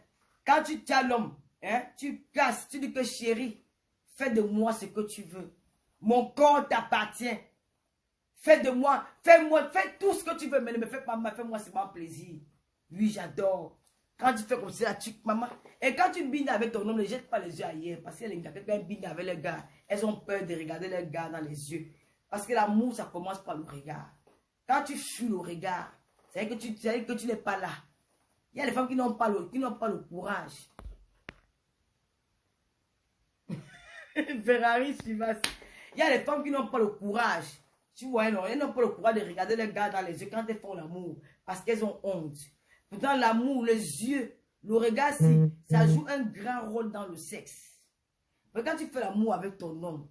Quand tu tiens l'homme, hein, tu casses. Tu dis que chérie, fais de moi ce que tu veux. Mon corps t'appartient. Fais de moi, fais tout ce que tu veux, mais ne me fais pas mal, fais-moi seulement plaisir. Oui, j'adore. Quand tu fais comme ça, maman. Et quand tu bines avec ton homme, ne jette pas les yeux ailleurs. Parce que les gars, quand elles binent avec les gars, elles ont peur de regarder les gars dans les yeux. Parce que l'amour, ça commence par le regard. Quand tu fuis le regard, c'est que tu n'es pas là. Il y a des femmes qui n'ont pas le courage. Ferrari, Chivas. Il y a des femmes qui n'ont pas le courage. Tu vois, non, elles n'ont pas le courage de regarder les gars dans les yeux quand elles font l'amour. Parce qu'elles ont honte. Pourtant, l'amour, les yeux, le regard, ça joue un grand rôle dans le sexe. Mais quand tu fais l'amour avec ton homme,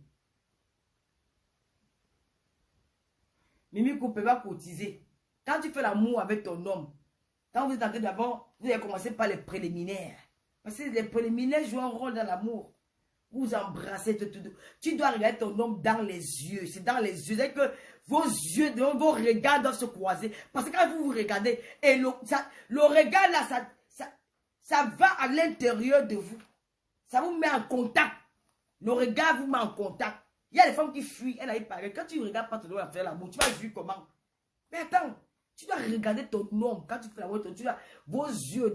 Mimi ne peut pas cotiser. Quand tu fais l'amour avec ton homme, quand vous êtes en train d'abord, vous allez commencer par les préliminaires. Parce que les préliminaires jouent un rôle dans l'amour. Vous embrassez tout. Tu dois regarder ton homme dans les yeux. C'est dans les yeux. C'est que vos yeux, vos regards doivent se croiser. Parce que quand vous vous regardez, et le regard là, ça va à l'intérieur de vous. Ça vous met en contact. Le regard vous met en contact. Il y a des femmes qui fuient. Elle a parlé. Quand tu ne regardes pas ton homme faire l'amour, tu vas fuir comment? Mais attends. Tu dois regarder ton homme. Quand tu fais l'amour, vos yeux,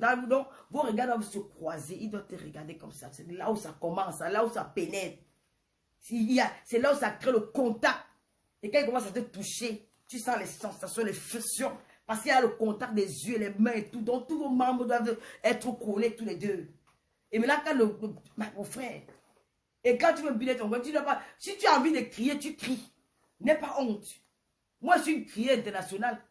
vos regards doivent se croiser. Ils doivent te regarder comme ça. C'est là où ça commence, là où ça pénètre. C'est là où ça crée le contact. Et quand il commence à te toucher, tu sens les sensations, les frictions. Parce qu'il y a le contact des yeux, les mains et tout. Donc tous vos membres doivent être collés tous les deux. Et maintenant, quand mon frère, et quand tu veux biler ton corps, tu dois pas. Si tu as envie de crier, tu cries. N'aie pas honte. Moi, je suis une criée internationale.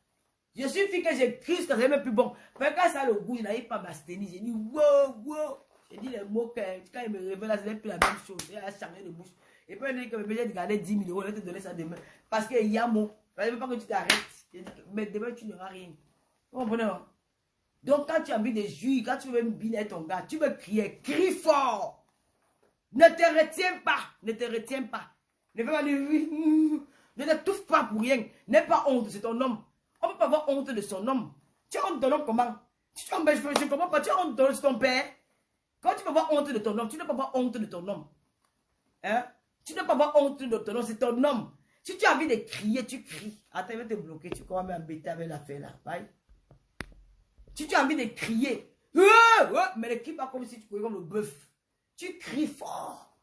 Je suis une fille que j'écris, c'est même plus bon. Mais quand ça a le goût, je n'arrive pas à m'abstenir. J'ai dit, wow. J'ai dit les mots que quand il me révèle, c'est plus la même chose. Il a changé de bouche. Et puis, il dit que je vais te garder 10 000 €, je vais te donner ça demain. Parce qu'il y a mot. Je ne veux pas que tu t'arrêtes. Mais demain, tu n'auras rien. Vous comprenez? Donc, quand tu as envie de jouir, quand tu veux me biner ton gars, tu veux crier, crie fort. Ne te retiens pas. Ne te fais pas dire, oui. Ne t'étouffe pas pour rien. N'aie pas honte, c'est ton homme. On ne peut pas avoir honte de son homme. Tu as honte de ton homme comment? Je ne comprends pas. Tu as honte de ton père. Quand tu peux avoir honte de ton homme, tu ne peux pas avoir honte de ton homme. Hein? Tu ne peux pas avoir honte de ton homme, c'est ton homme. Si tu as envie de crier, tu cries. Attends, il va te bloquer. Tu commences à m'embêter avec l'affaire là. Bye. Si tu as envie de crier, mais ne crie pas comme si tu courais comme le bœuf. Tu cries fort.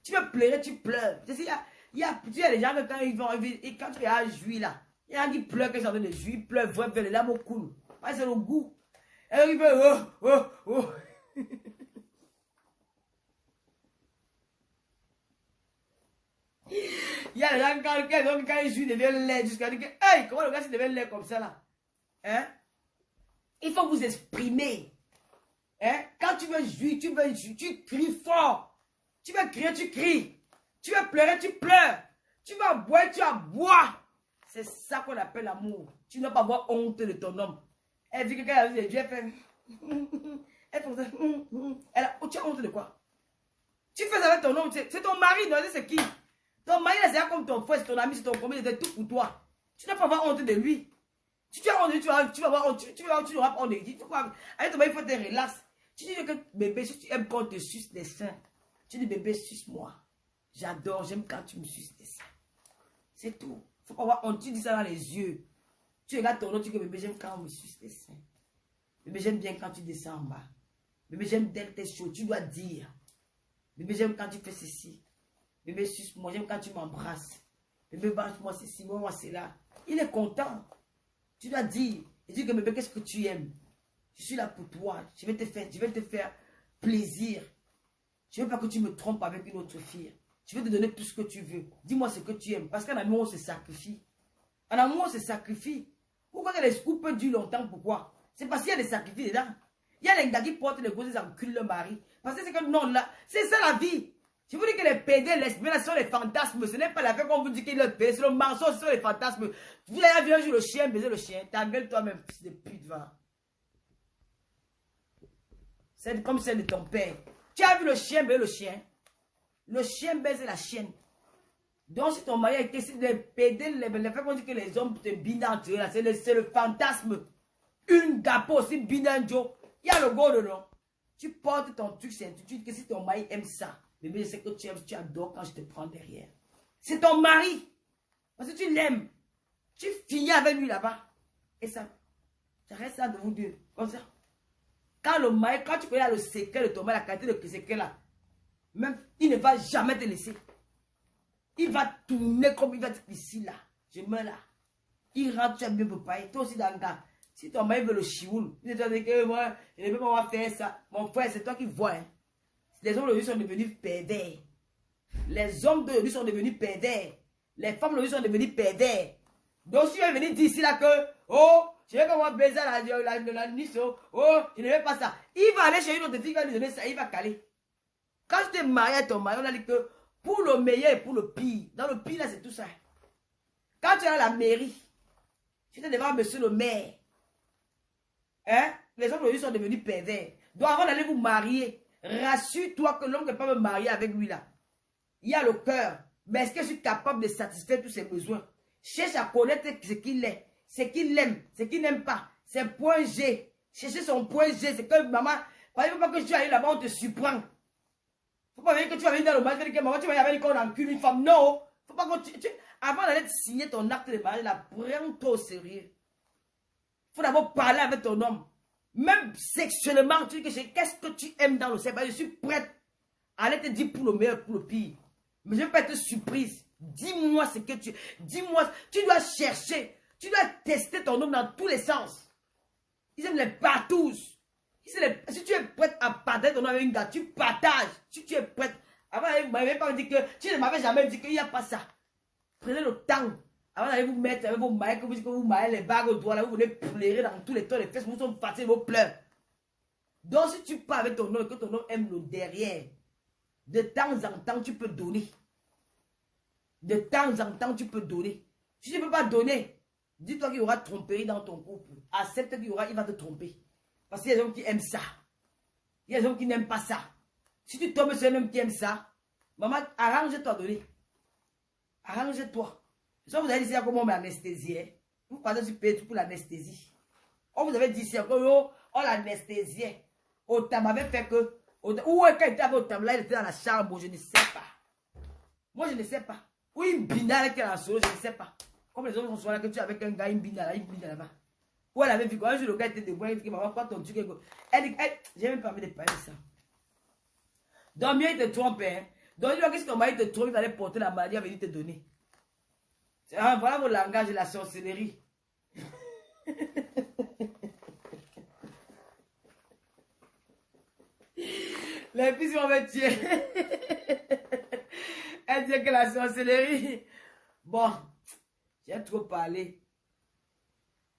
Tu veux pleurer, tu pleures. Tu sais, il y a des gens que quand ils vont, et quand tu as joué là, il y a un qui pleure, quand ils sont en train de jouer, ils pleurent, vraiment, les larmes coulent. C'est le goût. Et ils veulent, Il y a des gens quand ils jouent, ils deviennent laids jusqu'à dire que, hey, comment le gars se devient laid comme ça là? Hein? Il faut vous exprimer. Hein? Quand tu veux jouer, tu cries fort. Tu veux crier, tu cries. Tu veux pleurer, tu pleures. Tu vas boire, tu vas boire. C'est ça qu'on appelle l'amour. Tu ne dois pas avoir honte de ton homme. Elle dit que quand elle a vu les dieux, elle fait... Elle fait ça. Tu as honte de quoi? Tu fais ça avec ton homme, c'est ton mari, non? C'est qui? Ton mari, c'est comme ton frère, c'est ton ami, c'est ton copain, c'est tout pour toi. Tu ne dois pas avoir honte de lui. Si tu as honte de lui, tu vas avoir honte, tu n'auras pas honte de lui. Avec ton mari, il faut te relaxer. Tu dis que bébé, si tu aimes quand on te suce les seins, tu dis bébé, suce-moi. J'adore, j'aime quand tu me suces les seins. C'est tout. Il ne faut pas avoir honte, tu dis ça dans les yeux. Tu regardes ton nom, tu dis bébé, j'aime quand on me suce les seins. Bébé, j'aime bien quand tu descends en bas. Bébé, j'aime dès que tu es chaud, tu dois dire. Bébé, j'aime quand tu fais ceci. Bébé, suce-moi, j'aime quand tu m'embrasses. Bébé, mange-moi ceci, moi c'est là. Il est content. Tu dois dire. Et dis que bébé, qu'est-ce que tu aimes? Je suis là pour toi. Je vais te faire plaisir. Je ne veux pas que tu me trompes avec une autre fille. Je vais te donner tout ce que tu veux. Dis-moi ce que tu aimes. Parce qu'en amour, on se sacrifie. En amour, on se sacrifie. Pourquoi les couples durent longtemps? Pourquoi? C'est parce qu'il y a des sacrifices dedans. Il y a les gars qui portent les grosses enculent le mari. Parce que c'est que non, là, c'est ça la vie. Je vous dis que les PD, lesbiennes, sont les fantasmes. Ce n'est pas la fait qu'on vous dit qu'il est PD. C'est le mensonge, ce sont les fantasmes. Viens un jour le chien, baiser le chien. Ta gueule toi-même, fils de pute, va. C'est comme celle de ton père. Tu as vu le chien baiser le chien? Le chien baise la chienne. Donc si ton mari a été les PD, les fait qu'on dit que les hommes se binent entre eux, c'est le fantasme. Une gapo aussi binanjo. Il y a le go dedans. Tu portes ton truc, c'est tu dis que si ton mari aime ça, bébé, je sais que tu aimes, tu adores quand je te prends derrière. C'est ton mari. Parce que tu l'aimes. Tu finis avec lui là-bas. Et ça reste ça de vous deux. Comme ça. Quand le mari, quand tu connais le secret de ton mari, la qualité de ce secret là, même, il ne va jamais te laisser. Il va tourner comme il va dire ici là. Je meurs là. Il rentre, tu as bien préparé. Toi aussi dans le gars. Si ton mari veut le chioul, il te dit que moi, je ne peux pas faire ça. Mon frère, c'est toi qui vois. Hein. Les hommes d'aujourd'hui sont devenus pervers. Les hommes d'aujourd'hui sont devenus pervers. Les femmes d'aujourd'hui sont devenues pervers. Donc si tu veux venir dire ici là que, oh, je vais comment baiser la nice, oh, je ne veux pas ça. Il va aller chez une autre fille, il va lui donner ça, il va caler. Quand tu t'es marié à ton mari, on a dit que pour le meilleur et pour le pire. Dans le pire là, c'est tout ça. Quand tu es à la mairie, tu es devant monsieur le maire. Hein? Les hommes d'aujourd'hui sont devenus pervers. Donc avant d'aller vous marier, rassure-toi que l'homme ne peut pas me marier avec lui là. Il y a le cœur. Mais est-ce que je suis capable de satisfaire tous ses besoins? Cherche à connaître ce qu'il est, ce qu'il aime, ce qu'il n'aime pas. C'est point G. Chercher son point G. C'est que maman, il ne faut pas que tu ailles là-bas, on te surprend. Il ne faut pas venir que tu vas venir dans le mariage, que maman, tu vas y aller qu'on encule une femme. Non. Faut pas que avant d'aller signer ton acte de mariage, là, prends-toi au sérieux. Il faut d'abord parler avec ton homme. Même sexuellement, tu dis que qu'est-ce que tu aimes dans le sexe? Je suis prête à aller te dire pour le meilleur, pour le pire. Mais je ne vais pas être surprise. Dis-moi ce que tu... Dis-moi, tu dois chercher. Tu dois tester ton homme dans tous les sens. Ils aiment les partous. Si tu es prête à partager ton homme avec une gars, tu partages. Si tu es prête. Avant, vous m'avez pas dit que... Tu ne m'avais jamais dit qu'il n'y a pas ça. Prenez le temps. Avant d'aller vous mettre avec vos mailles, que vous dites que vous maillez les bagues au doigt, là, vous venez pleurer dans tous les temps, les fesses, vous sont fatigués, vos pleurs. Donc, si tu parles avec ton homme et que ton homme aime le derrière, de temps en temps, tu peux donner. De temps en temps, tu peux donner. Si tu ne peux pas donner, dis-toi qu'il y aura tromperie dans ton couple. Accepte qu'il va te tromper. Parce qu'il y a des hommes qui aiment ça. Il y a des hommes qui n'aiment pas ça. Si tu tombes sur un homme qui aime ça, maman, arrange-toi à donner. Arrange-toi. Ça, vous avez dit comment on m'anesthésiait. Vous partez sur payer tout pour l'anesthésie. On vous avait dit ici on l'anesthésiait. Autant m'avait fait que. Où est-ce qu'il était au temps là, il était dans la chambre, je ne sais pas. Moi, je ne sais pas. Où il binale qui est dans la solo, je ne sais pas. Comme les autres sont là, que tu es avec un gars, il binale là-bas. Où elle avait vu quoi, un jour le gars était debout, il dit, maman, quoi ton truc? Elle dit, j'ai même pas envie de parler de ça. Donc, mieux il te trompe, hein. Donc, il dit, si ton mari te trompe, il va aller porter la maladie, il va venir te donner. Voilà vos langages de la sorcellerie. Les filles vont me tuer. Elle dit que la sorcellerie. Bon, j'ai trop parlé.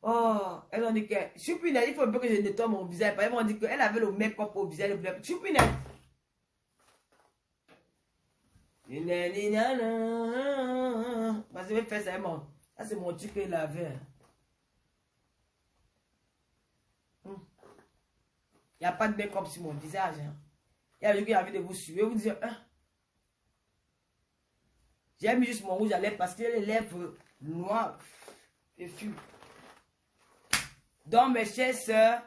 Oh, elles ont dit que Choupinette, il faut un peu que je nettoie mon visage. Elles m'ont dit qu'elle avait le make-up au visage. Choupinette. Parce que je vais faire ça, ça c'est mon truc qu'elle avait. Il n'y a pas de make-up sur mon visage. Hein. Il y a qui a envie de vous suivre. Vous dire, hein? J'ai mis juste mon rouge à lèvres parce qu'il y a les lèvres noires et fumes. Donc, mes chères sœurs,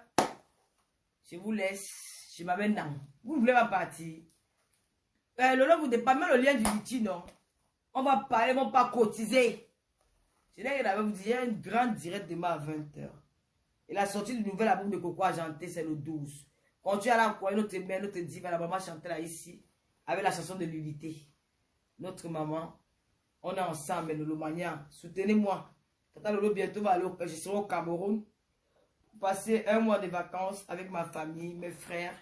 je vous laisse. Je m'amène dans. Vous voulez ma partie? Lolo, vous n'avez pas même le lien du litige, non? On va parler, on va pas cotiser. Je n'ai rien à vous dire. Il y a une grande direct demain à 20h. Et la sortie du nouvel album de Coco Argenté, c'est le 12. Quand tu as là, notre mère, notre diva, la maman chantait là ici, avec la chanson de l'unité. Notre maman, on est ensemble, Lolo Mania. Soutenez-moi. Tata Lolo bientôt va aller je serai au Cameroun. Passer un mois de vacances avec ma famille, mes frères.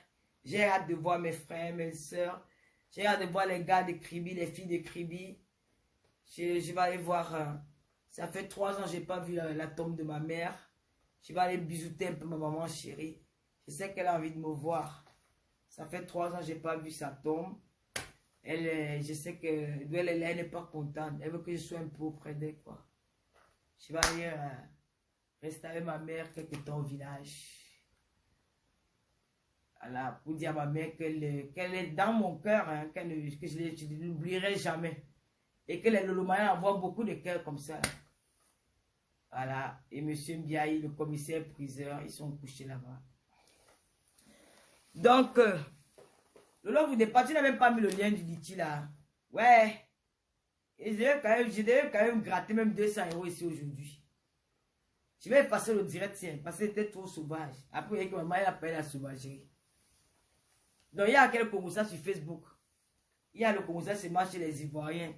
J'ai hâte de voir mes frères, mes soeurs. J'ai hâte de voir les gars de Kribi, les filles de Kribi. Je vais aller voir. Ça fait 3 ans que je n'ai pas vu la tombe de ma mère. Je vais aller bisouter un peu ma maman chérie. Je sais qu'elle a envie de me voir. Ça fait 3 ans que je n'ai pas vu sa tombe. Je sais qu'elle n'est pas contente. Elle veut que je sois un peu auprès d'elle, quoi. Je vais aller rester avec ma mère quelque temps au village. Voilà, pour dire à ma mère qu'elle est dans mon cœur, hein, que je ne l'oublierai jamais. Et que les Lolomayens envoient beaucoup de cœurs comme ça. Voilà, et M. Mbiaye, le commissaire priseur, ils sont couchés là-bas. Donc, Lolo, vous n'êtes pas, tu n'as même pas mis le lien du litige là. Ouais. Et je devais quand même gratter même 200 € ici aujourd'hui. Je vais passer le direct, tiens, parce que c'était trop sauvage. Après, il y a que maman, elle appelle la sauvagerie. Donc, il y a quelques Congolais sur Facebook. Il y a le Congolais, c'est moi chez les Ivoiriens.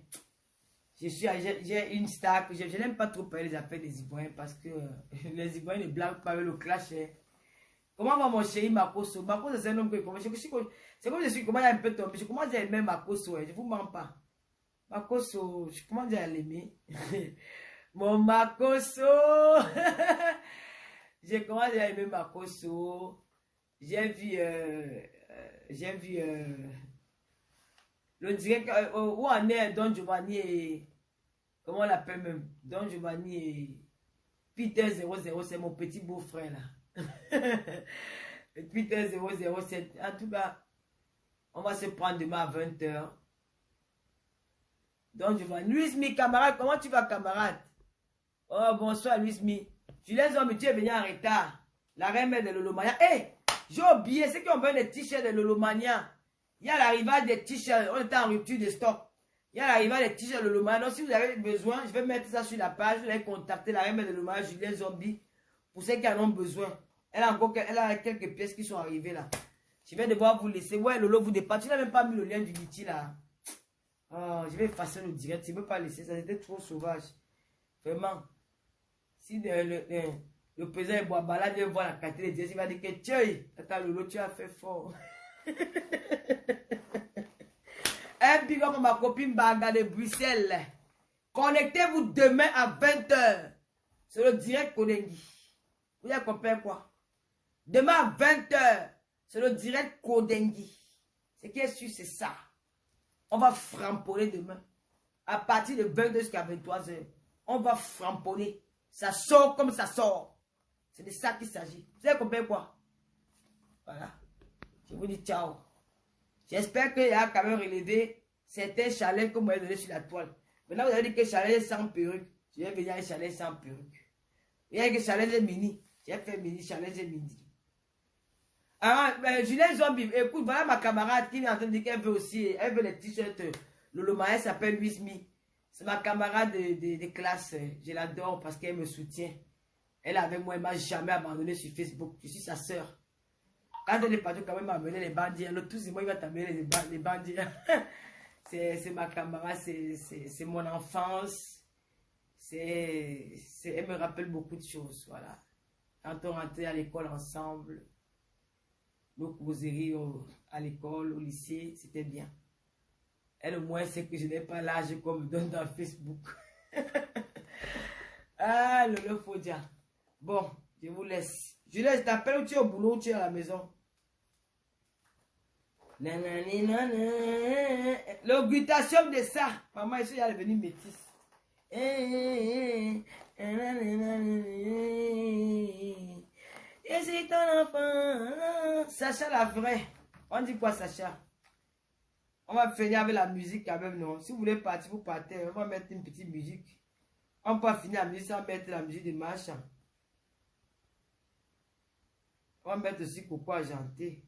J'ai une star que je n'aime pas trop parler des affaires des Ivoiriens parce que les Ivoiriens ne blaguent pas avec le clash. Hein. Comment va mon chéri Makoso? Makoso, c'est un homme que c'est comme je suis, comment il y a un peu tombé. Je commence à aimer Makoso, hein. Je ne vous mens pas. Makoso, je commence à l'aimer. Mon Makoso! J'ai commencé à aimer Makoso. J'ai vu le direct où on est Don Giovanni et comment on l'appelle même Don Giovanni et Peter 00, c'est mon petit beau-frère là. Peter 007. En tout cas, on va se prendre demain à 20h. Don Giovanni. Luismi, camarade, comment tu vas, camarade? Oh, bonsoir, Luismi. Julien Zombie, tu es venu en retard. La reine de Lolomania. Hé, j'ai oublié, ceux qui ont besoin des t-shirts de Lolomania. Il y a l'arrivée des t-shirts. On est en rupture de stock. Il y a l'arrivée des t-shirts de Lolomania. Donc, si vous avez besoin, je vais mettre ça sur la page. Vous allez contacter la reine de Lolomania, Julien Zombie, pour ceux qui en ont besoin. Elle a quelques pièces qui sont arrivées là. Je vais devoir vous laisser. Ouais, Lolo, vous dépassez. Tu n'as même pas mis le lien du litige là. Oh, je vais effacer le direct. Je ne veux pas laisser ça. C'était trop sauvage. Vraiment. Si le président Boabala vient voir la qualité de Dieu, il va dire que tiens, tata Lolo, tu as fait fort. Un big up à ma copine Baga de Bruxelles. Connectez-vous demain à 20h. C'est le direct Kodengi. Vous avez compris quoi? Demain à 20h. C'est le direct Kodengi. Ce qui est sûr, c'est ça. On va framponner demain. À partir de 22 jusqu'à 23h. On va framponner. Ça sort comme ça sort. C'est de ça qu'il s'agit. Vous avez compris quoi? Voilà. Je vous dis ciao. J'espère qu'il y a quand même relevé certains chalets que vous m'avez donné sur la toile. Maintenant, vous avez dit que chalet est sans perruque. Je vais venir à un challenge sans perruque. Il y a que challenge mini. J'ai fait mini, challenge mini. Ah, Julien Zombie, écoute, voilà ma camarade qui est en train de dire qu'elle veut aussi, elle veut les t-shirts. Lolo Maë s'appelle Luismi. C'est ma camarade de classe. Je l'adore parce qu'elle me soutient. Elle est avec moi, elle m'a jamais abandonné sur Facebook. Je suis sa soeur. Quand elle est partie, quand même, m'a amené les bandits. Le tout, c'est moi, il va t'amener les bandits. C'est ma camarade, c'est mon enfance. Elle me rappelle beaucoup de choses, voilà. Quand on rentrait à l'école ensemble, nos causeries à l'école, au lycée, c'était bien. Elle, au moins, c'est que je n'ai pas l'âge qu'on me donne dans Facebook. Ah, le Fodia. Bon, je vous laisse. Je laisse, t'appelles ou tu es au boulot ou tu es à la maison. L'augmentation de ça. Maman, ici, elle est devenue métisse. Et c'est ton enfant. Sacha la vraie. On dit quoi, Sacha? On va finir avec la musique quand même, non? Si vous voulez partir, vous partez. On va mettre une petite musique. On peut finir la musique sans mettre la musique de marchand. On va mettre aussi Coco Argenté.